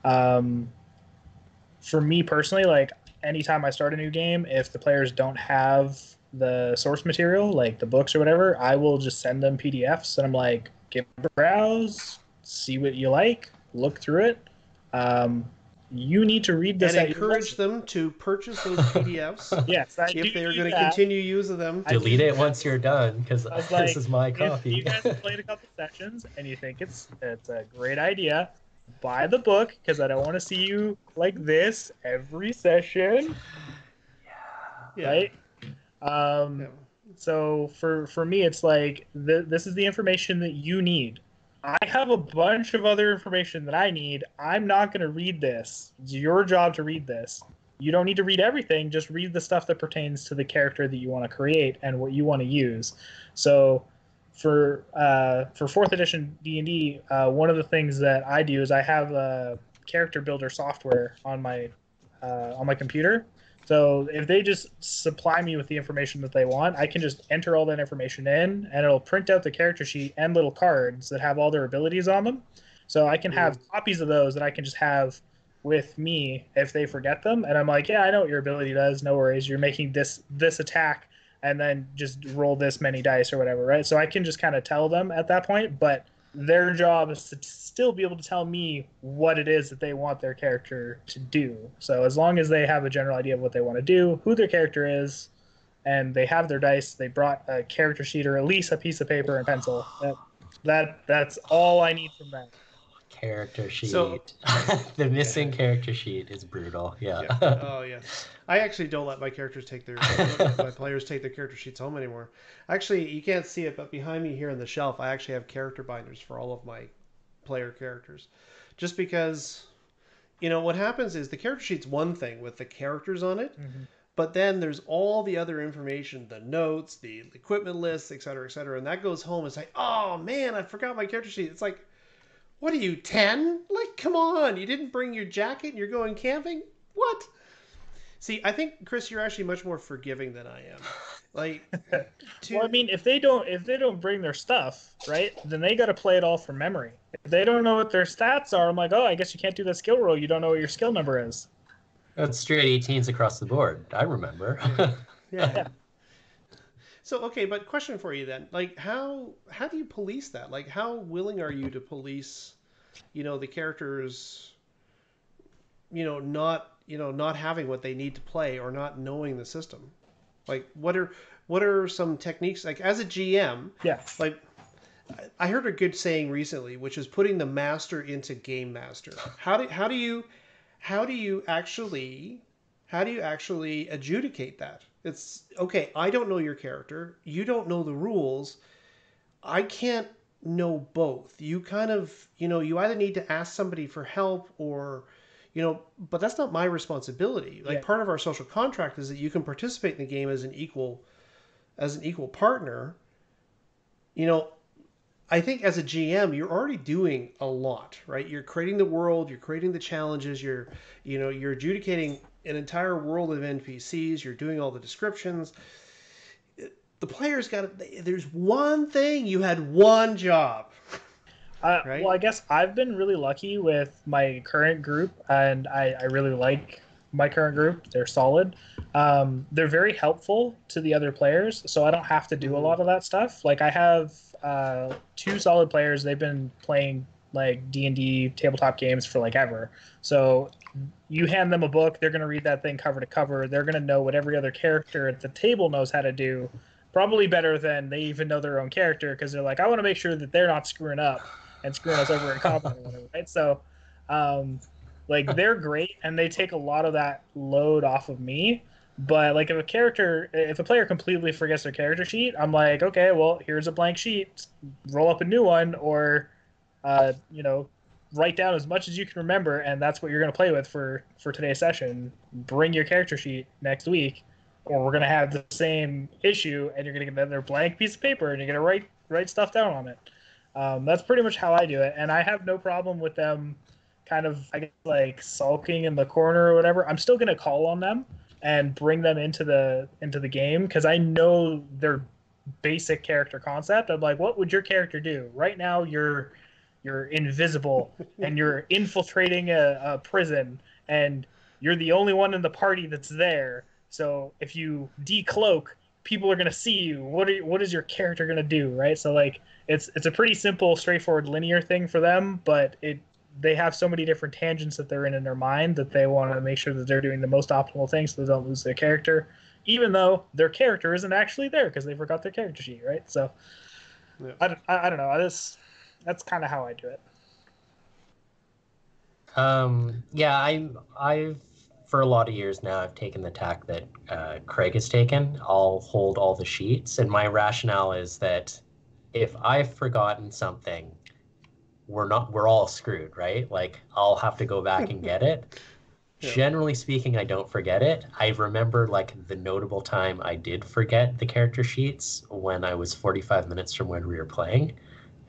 For me personally, like anytime I start a new game, if the players don't have the source material, like the books or whatever, I will just send them PDFs and I'm like, give it a browse, see what you like, look through it. You need to read this and encourage them to purchase those PDFs. Yes, I if do they are do going to that. continue using them. Delete it once you're done, because I was this like, is my if copy. you guys have played a couple sessions and you think it's a great idea, buy the book, because I don't want to see you like this every session. Yeah. Right? Yeah. So for me, it's like this is the information that you need. I have a bunch of other information that I need. I'm not going to read this. It's your job to read this. You don't need to read everything. Just read the stuff that pertains to the character that you want to create and what you want to use. So for 4th edition D&D, one of the things that I do is I have a character builder software on my computer. So if they just supply me with the information that they want, I can just enter all that information in, and it'll print out the character sheet and little cards that have all their abilities on them. So I can have copies of those that I can just have with me if they forget them. And I'm like, yeah, I know what your ability does. No worries. You're making this attack, and then just roll this many dice or whatever, right? So I can just kind of tell them at that point, but their job is to still be able to tell me what it is that they want their character to do. So as long as they have a general idea of what they want to do, who their character is, and they have their dice, they brought a character sheet or at least a piece of paper and pencil. That's all I need from them. Character sheet. So, the missing character sheet is brutal. Yeah. Oh yeah. I actually don't let my characters take my players take their character sheets home anymore. Actually, you can't see it, but behind me here on the shelf, I actually have character binders for all of my player characters. Just because, what happens is the character sheet's one thing with the characters on it, but then there's all the other information, the notes, the equipment lists, et cetera, and that goes home. It's like, oh man, I forgot my character sheet. It's like, what are you, 10? Like, come on, you didn't bring your jacket and you're going camping? What? See, I think, Chris, you're actually much more forgiving than I am. Like, well, I mean, if they don't bring their stuff, right, then they got to play it all from memory. If they don't know what their stats are, I'm like, oh, I guess you can't do that skill roll. You don't know what your skill number is. That's straight 18s across the board. I remember. Yeah. So, okay, but question for you then. Like, how do you police that? Like, how willing are you to police, the characters, not having what they need to play or not knowing the system? Like, what are some techniques, like as a GM, Yeah. like I heard a good saying recently, which is putting the master into game master. How do you actually adjudicate that? It's okay, I don't know your character, you don't know the rules, I can't know both. You kind of, you either need to ask somebody for help or, but that's not my responsibility. Like Yeah. part of our social contract is that you can participate in the game as an equal partner. You know, I think as a GM, you're already doing a lot, right? You're creating the world, you're creating the challenges, you're adjudicating an entire world of NPCs, you're doing all the descriptions. The players there's one thing, you had one job, right? Well, I guess I've been really lucky with my current group, and I really like my current group. They're solid. They're very helpful to the other players, so I don't have to do a lot of that stuff. Like I have two solid players. They've been playing like D&D tabletop games for like ever. So you hand them a book, they're going to read that thing cover to cover. They're going to know what every other character at the table knows how to do, probably better than they even know their own character, because they're like, I want to make sure that they're not screwing up and screwing us over in combat or whatever, right? So, like they're great, and they take a lot of that load off of me. But like if a player completely forgets their character sheet, I'm like, okay, well, here's a blank sheet, roll up a new one, or you know, write down as much as you can remember, and that's what you're going to play with for today's session. Bring your character sheet next week, or we're going to have the same issue, and you're going to get another blank piece of paper, and you're going to write stuff down on it. That's pretty much how I do it, and I have no problem with them kind of, I guess, like sulking in the corner or whatever. I'm still going to call on them and bring them into the game, because I know their basic character concept. I'm like, what would your character do? Right now, you're invisible and you're infiltrating a prison, and you're the only one in the party that's there. So if you decloak, people are going to see you. What is your character going to do, right? So like it's a pretty simple, straightforward, linear thing for them, but they have so many different tangents that they're in their mind that they want to make sure that they're doing the most optimal thing so they don't lose their character, even though their character isn't actually there because they forgot their character sheet, right? So yeah. I don't know. That's kind of how I do it. Yeah, I've for a lot of years now, I've taken the tack that Craig has taken. I'll hold all the sheets, and my rationale is that if I've forgotten something, we're all screwed, right? Like I'll have to go back and get it. Yeah. Generally speaking, I don't forget it. I remember like the notable time I did forget the character sheets when I was 45 minutes from when we were playing.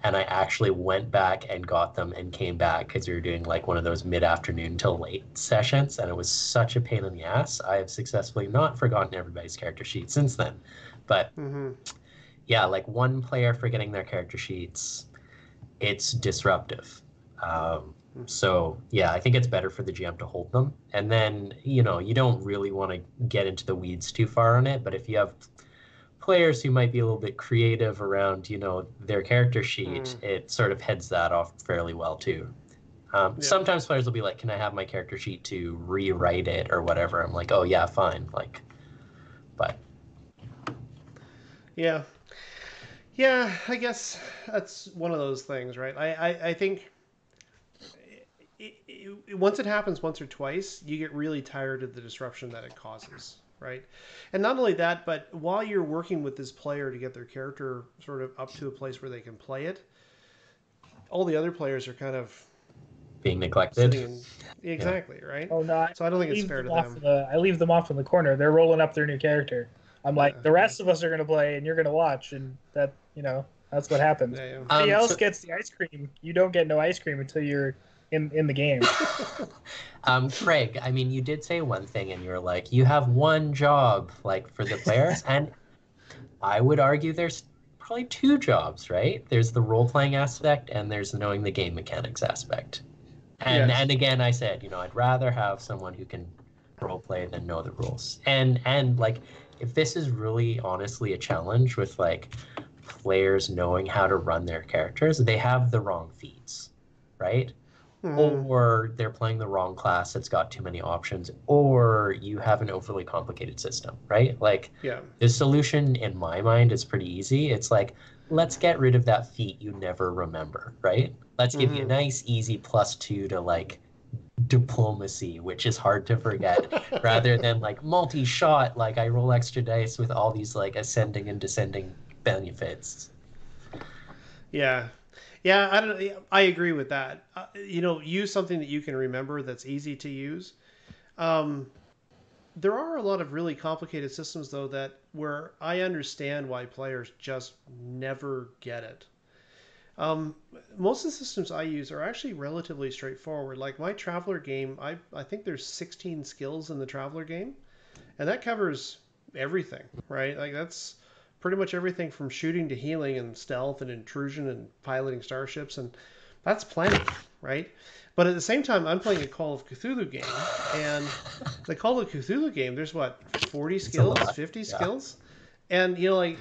And I actually went back and got them and came back because we were doing like one of those mid-afternoon till late sessions, and it was such a pain in the ass. I have successfully not forgotten everybody's character sheet since then. But yeah, like one player forgetting their character sheets, it's disruptive. So yeah, I think it's better for the GM to hold them. And then, you don't really want to get into the weeds too far on it, but if you have players who might be a little bit creative around, their character sheet, it sort of heads that off fairly well too. Sometimes players will be like, can I have my character sheet to rewrite it or whatever? I'm like, oh yeah, fine. Like, but. Yeah, I guess that's one of those things, right? I think once it happens once or twice, you get really tired of the disruption that it causes. Right. And not only that, but while you're working with this player to get their character sort of up to a place where they can play it, all the other players are kind of being neglected. Exactly. Yeah. Right. Oh, no. So I don't think it's fair to them. I leave them off in the corner. They're rolling up their new character. I'm like, the rest of us are going to play and you're going to watch. And that, that's what happens. Yeah, yeah. Somebody else gets the ice cream. You don't get no ice cream until you're in the game. Craig, I mean, you did say one thing and you're like, you have one job, like, for the players. And I would argue there's probably two jobs, right? There's the role-playing aspect and there's the knowing the game mechanics aspect. And again, I said, I'd rather have someone who can role-play than know the rules. And like, if this is really honestly a challenge with, like, players knowing how to run their characters, they have the wrong feats, right? Mm-hmm. or they're playing the wrong class that's got too many options, or you have an overly complicated system, right? Like Yeah. the solution in my mind is pretty easy. It's like, let's get rid of that feat you never remember, right? Let's give you a Mm-hmm. nice, easy +2 to like diplomacy, which is hard to forget, rather than like multi-shot, like I roll extra dice with all these like ascending and descending benefits. Yeah. Yeah, I don't. I agree with that. Use something that you can remember that's easy to use. Um, there are a lot of really complicated systems though that where I understand why players just never get it. Um, Most of the systems I use are actually relatively straightforward. Like my Traveler game, I think there's 16 skills in the Traveler game, and that covers everything, right? Like that's pretty much everything from shooting to healing and stealth and intrusion and piloting starships, and that's plenty, right? But at the same time, I'm playing a Call of Cthulhu game, and the Call of Cthulhu game, there's what 40 It's a skills, lot. 50 Yeah. skills, and like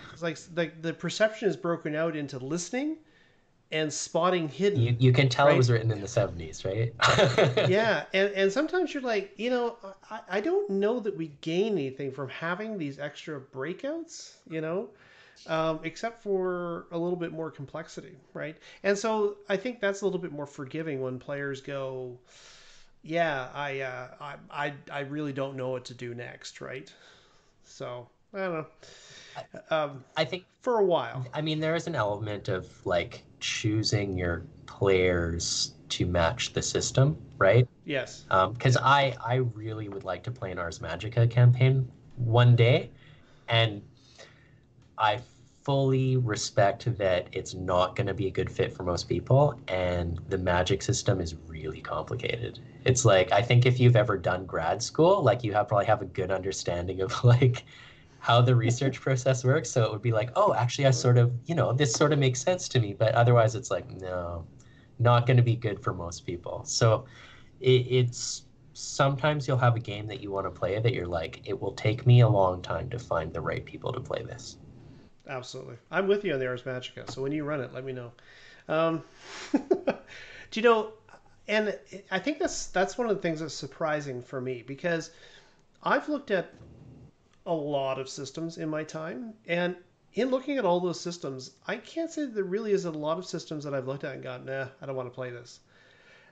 the perception is broken out into listening and spotting hidden, You can tell it right? was written in the 70s, right? Yeah, and sometimes you're like, I don't know that we gain anything from having these extra breakouts, except for a little bit more complexity, right? And so I think that's a little bit more forgiving when players go, yeah, I really don't know what to do next, right? So I don't know. I, Um, I think, for a while, I mean, there is an element of like choosing your players to match the system, right? yes, Because yes, I really would like to play an Ars Magica campaign one day, and I fully respect that it's not going to be a good fit for most people, and the magic system is really complicated. It's like I think if you've ever done grad school, like you have probably have a good understanding of like how the research process works. So it would be like, oh, actually, I sort of, this sort of makes sense to me. But otherwise, it's like, no, not going to be good for most people. So it's sometimes you'll have a game that you want to play that you're like, it will take me a long time to find the right people to play this. absolutely. I'm with you on the Ars Magica. So when you run it, let me know. Um, do you know? And I think that's one of the things that's surprising for me because I've looked at a lot of systems in my time, and in looking at all those systems, I can't say that there really is a lot of systems that I've looked at and gone, nah, I don't want to play this.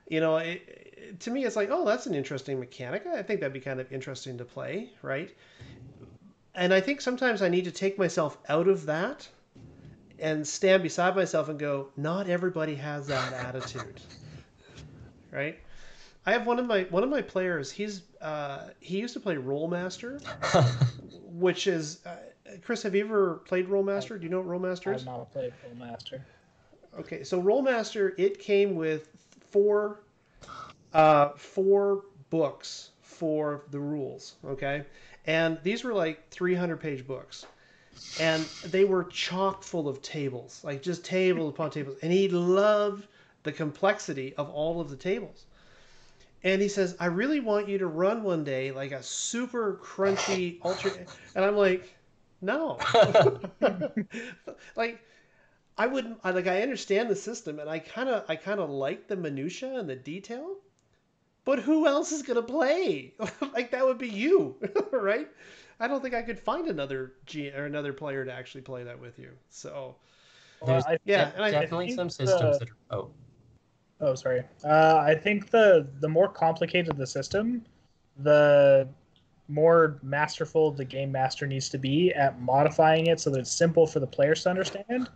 To me, it's like, oh, that's an interesting mechanic. I think that'd be kind of interesting to play, right? And I think sometimes I need to take myself out of that and stand beside myself and go, not everybody has that attitude, right? I have one of my players. He used to play Rollmaster, which is Chris. Have you ever played I, Rollmaster? Do you know what Rollmaster I've is? not played Full Master. Okay, so Rollmaster it came with four four books for the rules. Okay, and these were like 300-page books, and they were chock full of tables, like just tables upon tables. And he loved the complexity of all of the tables. And he says, I really want you to run one day like a super crunchy ultra. And I'm like, no. Like, I wouldn't, I understand the system and I kind of like the minutia and the detail, but who else is going to play? Like, that would be you, right? I don't think I could find another or another player to actually play that with you. So, Well, There's yeah. And I definitely think some systems that are, oh, oh, sorry. I think the more complicated the system, the more masterful the game master needs to be at modifying it so that it's simple for the players to understand.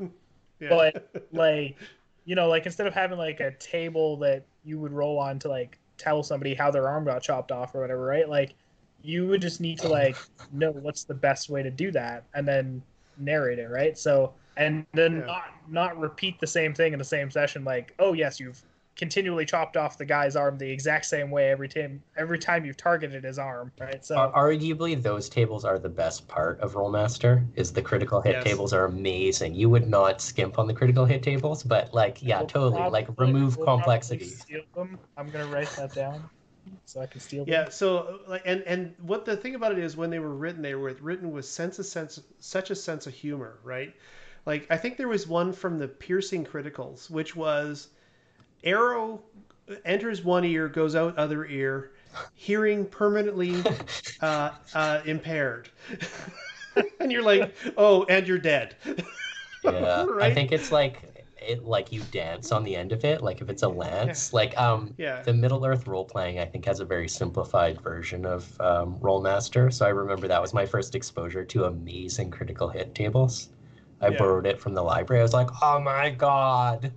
yeah. But like, like instead of having like a table that you would roll on to like tell somebody how their arm got chopped off or whatever, right? Like, you would just need to like know what's the best way to do that and then narrate it, right? So and then Yeah. not repeat the same thing in the same session, like, oh yes, you've continually chopped off the guy's arm the exact same way every time you've targeted his arm, right? So arguably those tables are the best part of Rollmaster. Is the critical hit Yes. tables are amazing. You would not skimp on the critical hit tables, but like, yeah, totally. Like remove we'll probably complexity. steal them. I'm gonna write that down so I can steal them. Yeah. So, like, and what the thing about it is, when they were written with such a sense of humor, right? Like, I think there was one from the Piercing Criticals, which was Arrow enters one ear, goes out other ear, hearing permanently impaired. And you're like, oh, and you're dead. Yeah, I Right? think it's like you dance on the end of it, like if it's a Yeah. lance. Like Yeah. the Middle Earth role playing I think has a very simplified version of Rollmaster. So I remember that was my first exposure to amazing critical hit tables. I Yeah. borrowed it from the library. I was like, oh my God.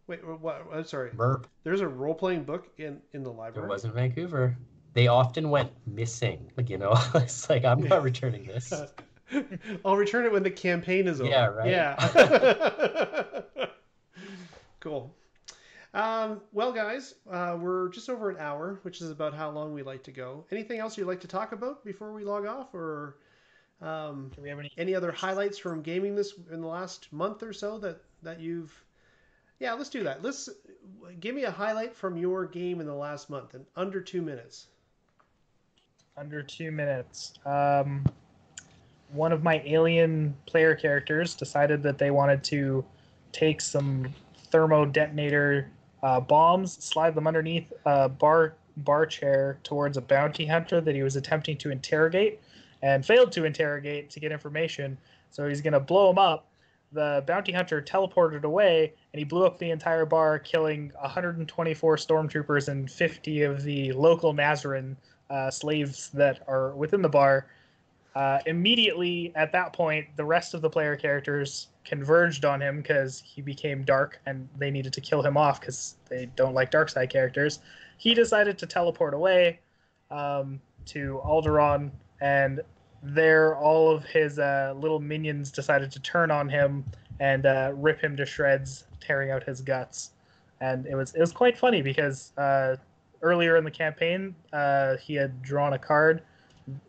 Wait, what? I'm sorry. Merp. There's a role playing book in the There library? was in Vancouver. They often went missing. Like, it's like I'm not returning this. I'll return it when the campaign is Yeah, over. right? Yeah. Cool. Well, guys, we're just over an hour, which is about how long we like to go. Anything else you'd like to talk about before we log off, or Do we have any other highlights from gaming this in the last month or so that you've? Yeah, let's do that. Let's give me a highlight from your game in the last month in under 2 minutes. under 2 minutes? One of my alien player characters decided that they wanted to take some thermo detonator bombs, slide them underneath a bar chair towards a bounty hunter that he was attempting to interrogate, and failed to interrogate to get information. So he's going to blow him up. The bounty hunter teleported away, and he blew up the entire bar, killing 124 stormtroopers and 50 of the local Nazarin slaves that are within the bar. Immediately at that point, the rest of the player characters converged on him because he became dark and they needed to kill him off because they don't like dark side characters. He decided to teleport away to Alderaan, and there all of his little minions decided to turn on him and rip him to shreds, tearing out his guts. And it was quite funny because earlier in the campaign, he had drawn a card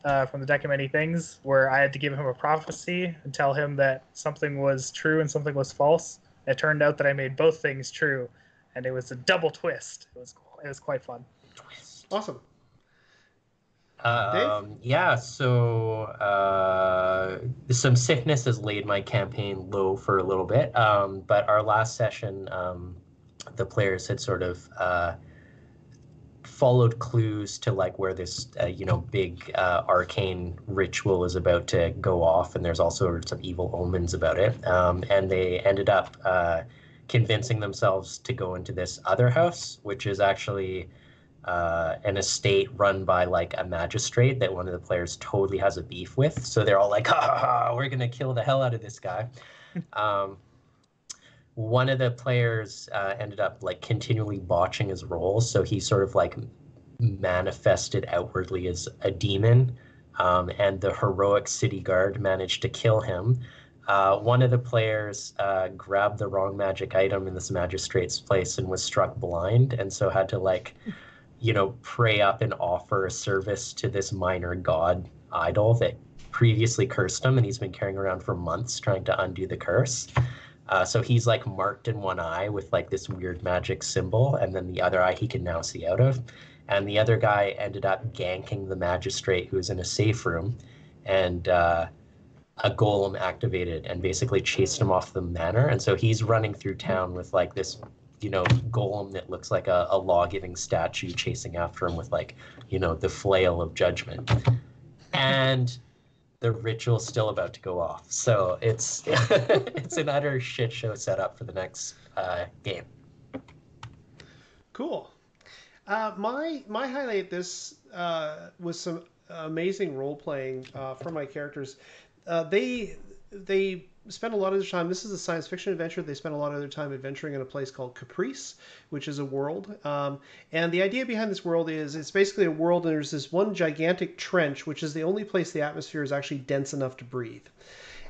from the deck of many things, where I had to give him a prophecy and tell him that something was true and something was false. It turned out that I made both things true, and it was a double twist. It was quite fun. Awesome. Dave? Yeah, so some sickness has laid my campaign low for a little bit. But our last session, the players had sort of followed clues to like where this big arcane ritual is about to go off, and there's also some evil omens about it, and they ended up convincing themselves to go into this other house, which is actually an estate run by like a magistrate that one of the players totally has a beef with. So they're all like, ha ha ha, we're gonna kill the hell out of this guy. One of the players ended up like continually botching his roles, so he sort of like manifested outwardly as a demon, and the heroic city guard managed to kill him. One of the players grabbed the wrong magic item in this magistrate's place and was struck blind, and so had to like pray up and offer a service to this minor god idol that previously cursed him, and he's been carrying around for months trying to undo the curse. So he's like marked in one eye with like this weird magic symbol, and then the other eye he can now see out of. And the other guy ended up ganking the magistrate who was in a safe room, and a golem activated and basically chased him off the manor. And so he's running through town with like this, golem that looks like a law-giving statue chasing after him with like, the flail of judgment. And the ritual's still about to go off. So it's it's an utter shit show setup for the next game. Cool. My highlight this was some amazing role playing from my characters. They spend a lot of their time. This is a science fiction adventure. They spend a lot of their time adventuring in a place called Caprice, which is a world. And the idea behind this world is it's basically a world, and there's this one gigantic trench, which is the only place the atmosphere is actually dense enough to breathe.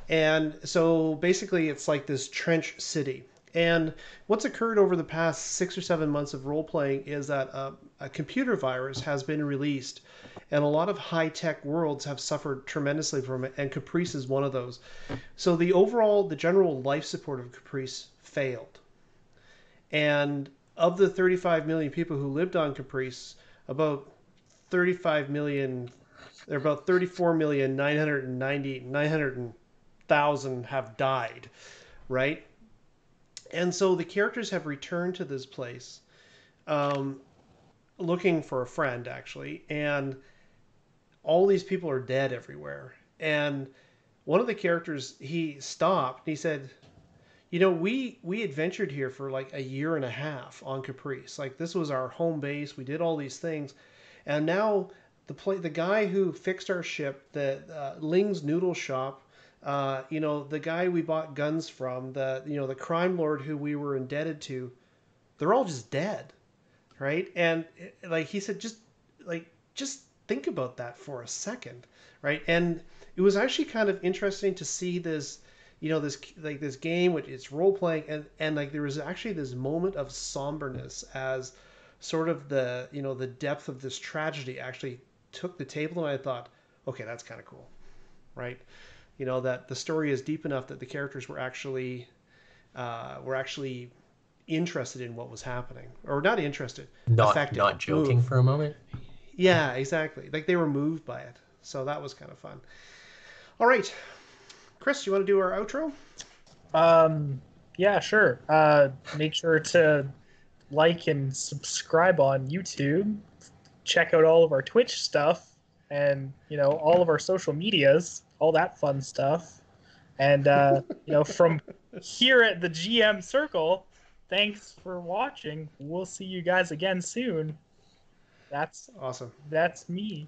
And so basically, it's like this trench city. And what's occurred over the past 6 or 7 months of role playing is that a computer virus has been released, and a lot of high tech worlds have suffered tremendously from it, and Caprice is one of those. So the general life support of Caprice failed. And of the 35 million people who lived on Caprice, about 35 million, there are about 34,990,000 have died, right? And so the characters have returned to this place um, looking for a friend actually, and all these people are dead everywhere. And one of the characters, he stopped and he said, you know, we adventured here for like a year and a half on Caprice. Like this was our home base. We did all these things, and now the guy who fixed our ship, the Ling's Noodle Shop, you know, the guy we bought guns from, the crime lord who we were indebted to, they're all just dead, right? And like he said, just think about that for a second, right? And it was actually kind of interesting to see this, you know, this game which it's role playing, and like there was actually this moment of somberness as sort of the depth of this tragedy actually took the table, and I thought, okay, that's kind of cool, right? You know, that the story is deep enough that the characters were actually interested in what was happening, or not interested, affected, Not joking moved. for a moment. Yeah, exactly. Like they were moved by it. So that was kind of fun. All right, Chris, you want to do our outro? Yeah, sure. Make sure to like and subscribe on YouTube. Check out all of our Twitch stuff, and all of our social medias, all that fun stuff. And from here at the GM Circle, thanks for watching. We'll see you guys again soon. That's Awesome. that's me.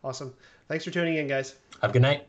Awesome. Thanks for tuning in, guys. Have a good night.